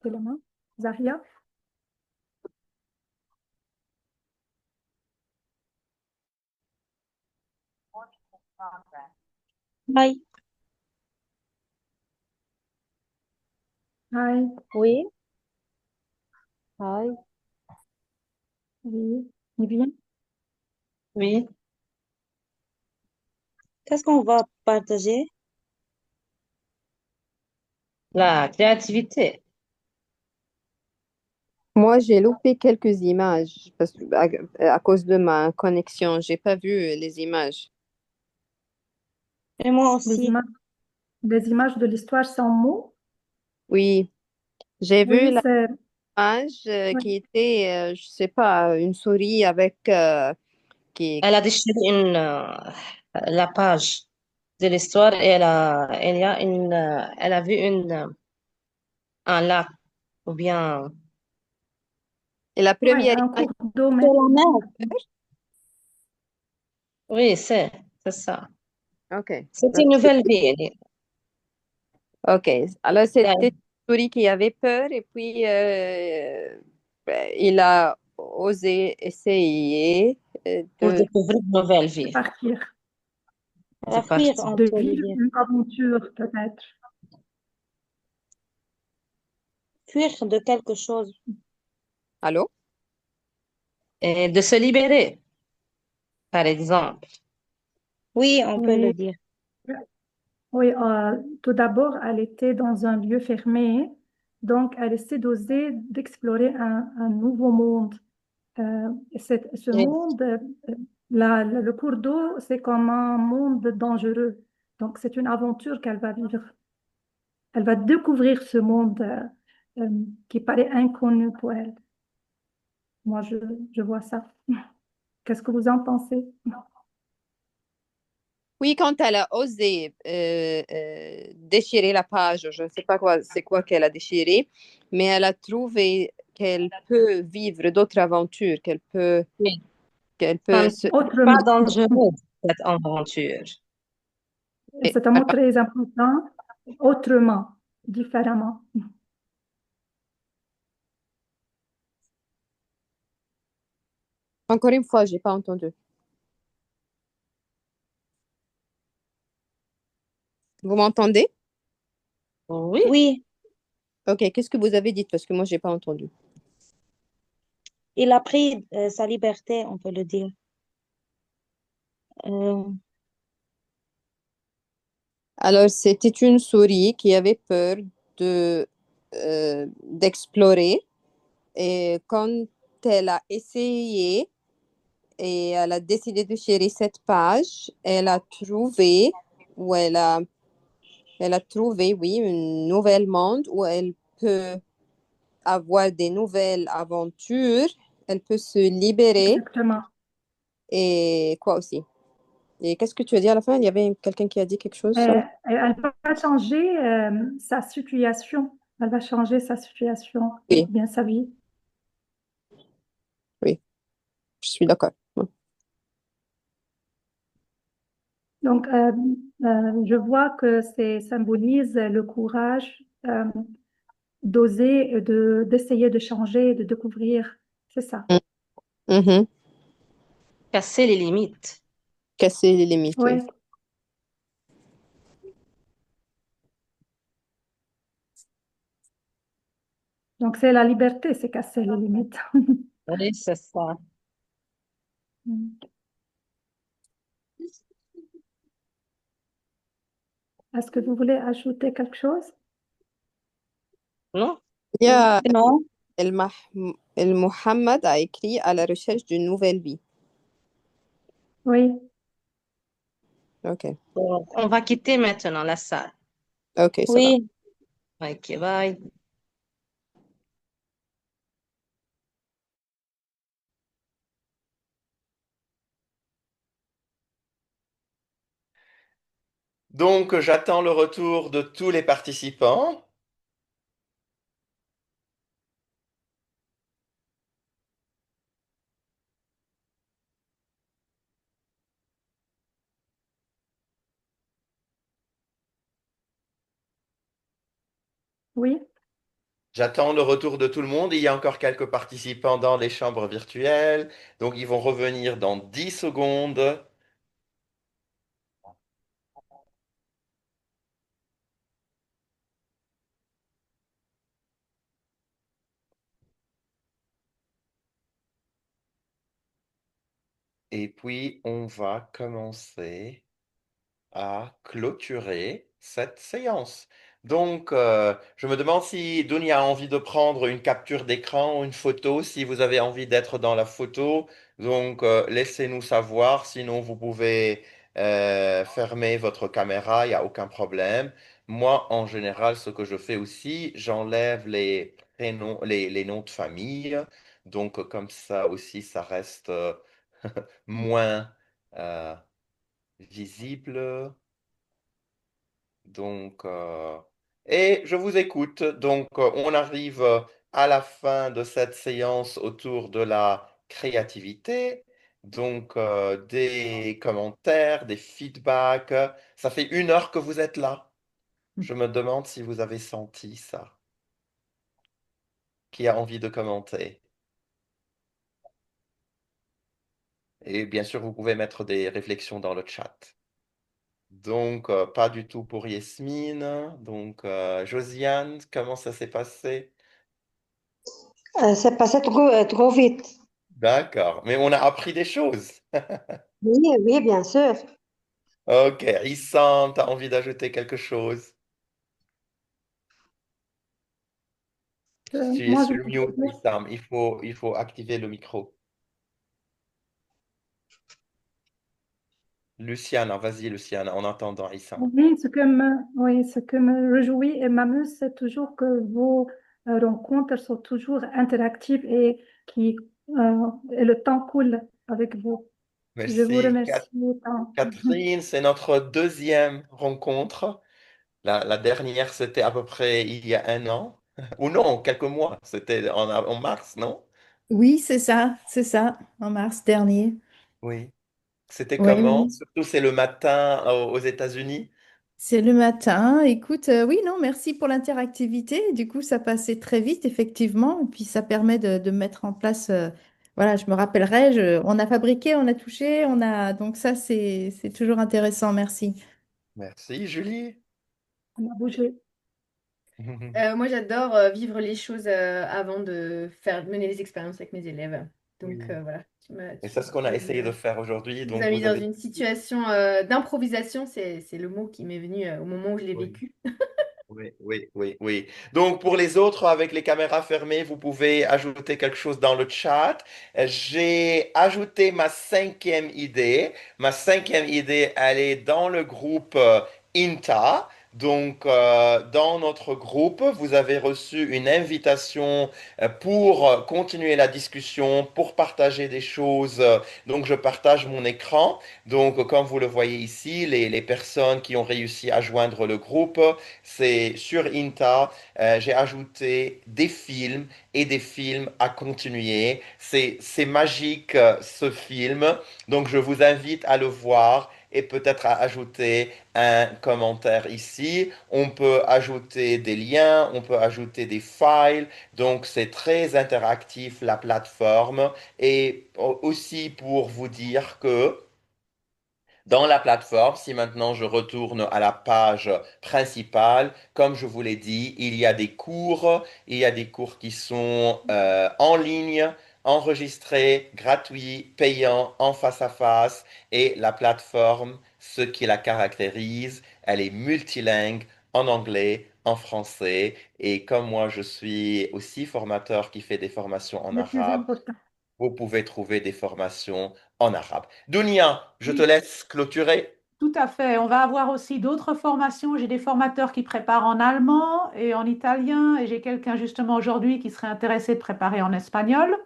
C'est la main. Zaria? Bye. Hi, Oui, hi. oui, Nivien. Oui. Qu'est-ce qu'on va partager? La créativité. Moi, j'ai loupé quelques images parce que, à cause de ma connexion. J'ai pas vu les images. Et moi Les aussi. images, les images de l'histoire sans mots. Oui, j'ai vu Oui, c'est l'image ouais. qui était, je sais pas, une souris avec qui. Elle a déchiré la page de l'histoire et elle a vu un lac ou bien, Et la Ouais, première un image. cours d'eau, C'est mais la mer. oui, c'est ça. Ok. C'est une nouvelle vie. Ok. Alors, c'était Elle- une souris qui avait peur et puis il a osé essayer Pour de. découvrir une nouvelle de vie. partir, C'est La fuir, parti. on de peut le vivre dire. une aventure peut-être. Fuir de quelque chose. Allô? Et de se libérer, par exemple. Oui, on peut le Oui, dire. oui. Tout d'abord, elle était dans un lieu fermé, donc elle essaie d'oser, d'explorer un nouveau monde. Ce Et monde, le cours d'eau, c'est comme un monde dangereux. Donc, c'est une aventure qu'elle va vivre. Elle va découvrir ce monde euh, qui paraît inconnu pour elle. Moi, je vois ça. Qu'est-ce que vous en pensez? Oui, quand elle a osé déchirer la page, je ne sais pas quoi, c'est quoi qu'elle a déchiré, mais elle a trouvé qu'elle peut vivre d'autres aventures, oui, qu'elle ça peut n'est se. pas Autrement. dangereux, cette aventure. Et- C'est un mot très important. Autrement, différemment. Encore une fois, j'ai pas entendu. Vous m'entendez? Oui, Oui, Ok, qu'est-ce que vous avez dit? Parce que moi, j'ai pas entendu. il a pris sa liberté, on peut le dire. Euh, Alors, c'était une souris qui avait peur d'explorer. Et quand elle a essayé et elle a décidé de chérir cette page, elle a trouvé, ou elle a trouvé, oui, un nouvel monde où elle peut avoir des nouvelles aventures, elle peut se libérer Exactement. et quoi aussi? Et qu'est-ce que tu as dit à la fin? Il y avait quelqu'un qui a dit quelque chose? Elle va changer sa situation. Elle va changer sa situation, Oui, ou bien sa vie. oui, je suis d'accord. Ouais. Donc, je vois que c'est symbolise le courage d'oser, d'essayer de changer, de découvrir. C'est ça. Mm. Mhm. casser les limites. Casser les limites, oui. Oui. Donc, c'est la liberté, c'est casser les limites. Oui, c'est ça. Est-ce que vous voulez ajouter quelque chose? Non? Il y a non, El Mohammed a écrit à la recherche d'une nouvelle vie. Oui. Ok, Donc, on va quitter maintenant la salle. ok, ça va. oui. Ok, bye. Donc, j'attends le retour de tous les participants. Oui. J'attends le retour de tout le monde. Il y a encore quelques participants dans les chambres virtuelles. Donc, ils vont revenir dans 10 secondes. Et puis, on va commencer à clôturer cette séance. Donc, je me demande si Dunia a envie de prendre une capture d'écran ou une photo, si vous avez envie d'être dans la photo. Donc, laissez-nous savoir, sinon vous pouvez fermer votre caméra, il n'y a aucun problème. Moi, en général, ce que je fais aussi, j'enlève les prénoms, les noms de famille. Donc, comme ça aussi, ça reste moins euh, visible. Donc, et je vous écoute. Donc, on arrive à la fin de cette séance autour de la créativité. Donc, des commentaires, des feedbacks. Ça fait 1 heure que vous êtes là. Je me demande si vous avez senti ça. Qui a envie de commenter? Et bien sûr, vous pouvez mettre des réflexions dans le chat. Donc, pas du tout pour Yasmine. Donc, Josiane, comment ça s'est passé? C'est passé trop vite. D'accord, mais on a appris des choses. Oui, oui, bien sûr. Ok, Issam, tu as envie d'ajouter quelque chose? Tu es Moi, je sur mute, voudrais Issam. Il faut activer le micro. Luciana, vas-y, Luciana, en attendant Issam. Oui, ce que me réjouit et m'amuse, c'est toujours que vos rencontres sont toujours interactives et le temps coule avec vous. Je vous Merci. remercie autant. Catherine, c'est notre deuxième rencontre. La dernière, c'était à peu près il y a 1 an. Ou non, quelques mois. C'était en mars, non? Oui, c'est ça, en mars dernier. Oui. C'était Oui, comment? oui. Surtout, c'est le matin aux États-Unis. C'est le matin. Écoute, oui, non, merci pour l'interactivité. Du coup, ça passait très vite, effectivement. Et puis, ça permet de mettre en place, voilà, je me rappellerai, on a fabriqué, on a touché, on a. Donc, ça, c'est toujours intéressant. Merci. Merci, Julie. On a bougé. Moi, j'adore vivre les choses avant de mener les expériences avec mes élèves. Donc Oui. voilà, Et c'est ce qu'on a essayé de faire aujourd'hui. tu nous Donc, as mis vous dans avez... une situation d'improvisation, c'est le mot qui m'est venu au moment où je l'ai Oui. vécu. Oui, oui, oui, oui. Donc, pour les autres, avec les caméras fermées, vous pouvez ajouter quelque chose dans le chat. J'ai ajouté ma cinquième idée. Ma cinquième idée, elle est dans le groupe INTA. Donc, dans notre groupe, vous avez reçu une invitation pour continuer la discussion, pour partager des choses. Donc, je partage mon écran. Donc, comme vous le voyez ici, les personnes qui ont réussi à joindre le groupe, c'est sur Inta, j'ai ajouté des films et des films à continuer. C'est magique ce film, donc je vous invite à le voir et peut-être à ajouter un commentaire ici. On peut ajouter des liens, on peut ajouter des files, donc c'est très interactif la plateforme. Et aussi pour vous dire que dans la plateforme, si maintenant je retourne à la page principale, comme je vous l'ai dit, il y a des cours qui sont en ligne, enregistrés, gratuits, payants, en face à face, et la plateforme, ce qui la caractérise, elle est multilingue, en anglais, en français, et comme moi je suis aussi formateur qui fait des formations en Le plus arabe, important. vous pouvez trouver des formations en arabe. Dounia, je te Oui, laisse clôturer. tout à fait. On va avoir aussi d'autres formations. J'ai des formateurs qui préparent en allemand et en italien, et j'ai quelqu'un justement aujourd'hui qui serait intéressé de préparer en espagnol.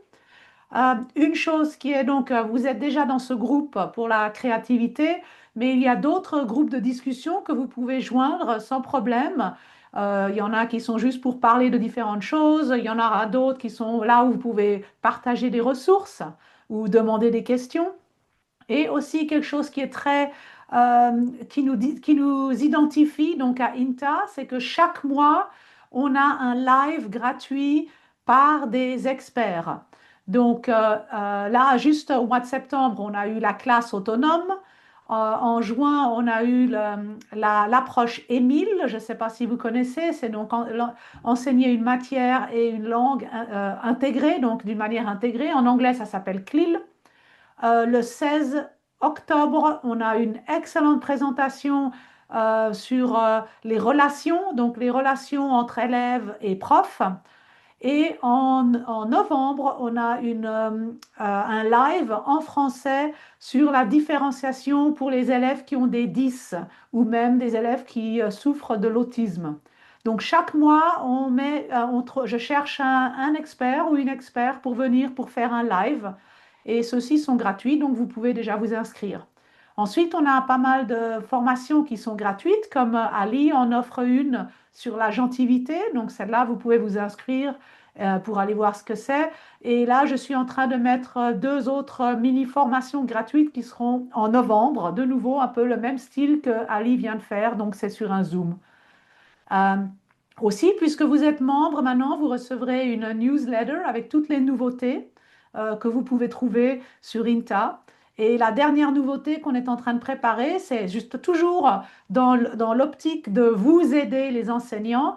Une chose qui est donc, vous êtes déjà dans ce groupe pour la créativité, mais il y a d'autres groupes de discussion que vous pouvez joindre sans problème. Il y en a qui sont juste pour parler de différentes choses. Il y en aura d'autres qui sont là où vous pouvez partager des ressources ou demander des questions. Et aussi quelque chose qui est qui nous identifie donc à INTA, c'est que chaque mois, on a un live gratuit par des experts. Donc là, juste au mois de septembre, on a eu la classe autonome. En juin, on a eu l'approche Émile. Je ne sais pas si vous connaissez, c'est donc enseigner une matière et une langue intégrée, donc d'une manière intégrée. En anglais, ça s'appelle CLIL. Le 16 octobre, on a une excellente présentation sur les relations, donc les relations entre élèves et profs. Et en novembre, on a un live en français sur la différenciation pour les élèves qui ont des 10 ou même des élèves qui souffrent de l'autisme. Donc chaque mois, je cherche un expert ou une expert pour venir pour faire un live. Et ceux-ci sont gratuits, donc vous pouvez déjà vous inscrire. Ensuite, on a pas mal de formations qui sont gratuites, comme Ali en offre une sur la gentilité. Donc celle-là, vous pouvez vous inscrire pour aller voir ce que c'est. Et là, je suis en train de mettre deux autres mini-formations gratuites qui seront en novembre. De nouveau, un peu le même style que Ali vient de faire, donc c'est sur un Zoom. Euh, Aussi, puisque vous êtes membre, maintenant, vous recevrez une newsletter avec toutes les nouveautés que vous pouvez trouver sur INTA. Et la dernière nouveauté qu'on est en train de préparer, c'est juste toujours dans l'optique de vous aider, les enseignants.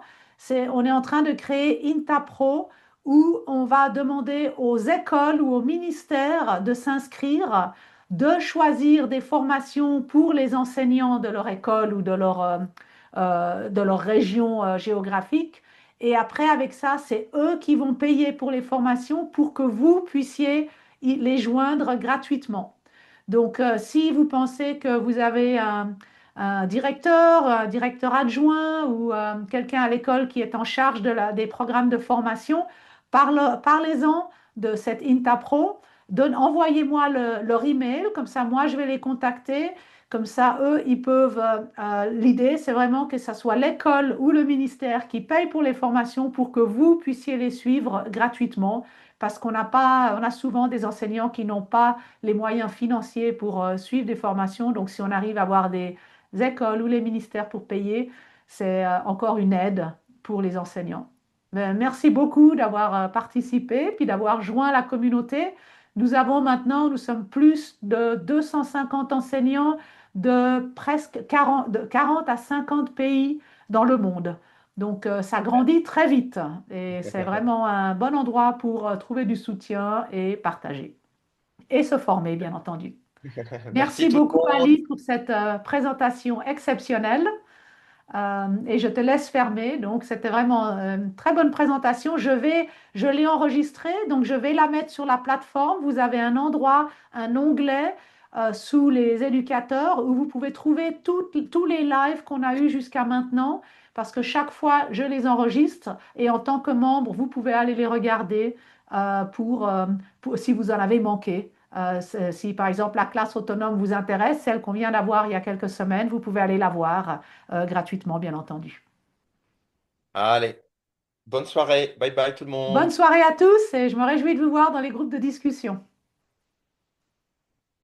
On est en train de créer INTA Pro, où on va demander aux écoles ou aux ministères de s'inscrire, de choisir des formations pour les enseignants de leur école ou de leur région géographique. Et après, avec ça, c'est eux qui vont payer pour les formations pour que vous puissiez les joindre gratuitement. Donc, si vous pensez que vous avez un directeur adjoint ou quelqu'un à l'école qui est en charge des programmes de formation, parlez-en de cette INTA Pro. Envoyez-moi leur email, comme ça, moi, je vais les contacter. Comme ça, eux, ils peuvent. L'idée, c'est vraiment que ce soit l'école ou le ministère qui paye pour les formations pour que vous puissiez les suivre gratuitement. Parce qu'on a souvent des enseignants qui n'ont pas les moyens financiers pour suivre des formations. Donc, si on arrive à avoir des écoles ou les ministères pour payer, c'est encore une aide pour les enseignants. Merci beaucoup d'avoir participé, puis d'avoir joint la communauté. Nous sommes plus de 250 enseignants de presque 40 à 50 pays dans le monde. Donc, ça grandit très vite et c'est vraiment un bon endroit pour trouver du soutien et partager et se former, bien entendu. Merci Merci tout le beaucoup, monde. Ali, pour cette présentation exceptionnelle. Et je te laisse fermer. Donc, c'était vraiment une très bonne présentation. Je l'ai enregistrée, donc je vais la mettre sur la plateforme. Vous avez un endroit, un onglet sous les éducateurs où vous pouvez trouver tous les lives qu'on a eus jusqu'à maintenant, parce que chaque fois, je les enregistre et en tant que membre, vous pouvez aller les regarder si vous en avez manqué. Si par exemple la classe autonome vous intéresse, celle qu'on vient d'avoir il y a quelques semaines, vous pouvez aller la voir gratuitement, bien entendu. Allez, bonne soirée. Bye bye tout le Bonne monde. soirée à tous et je me réjouis de vous voir dans les groupes de discussion.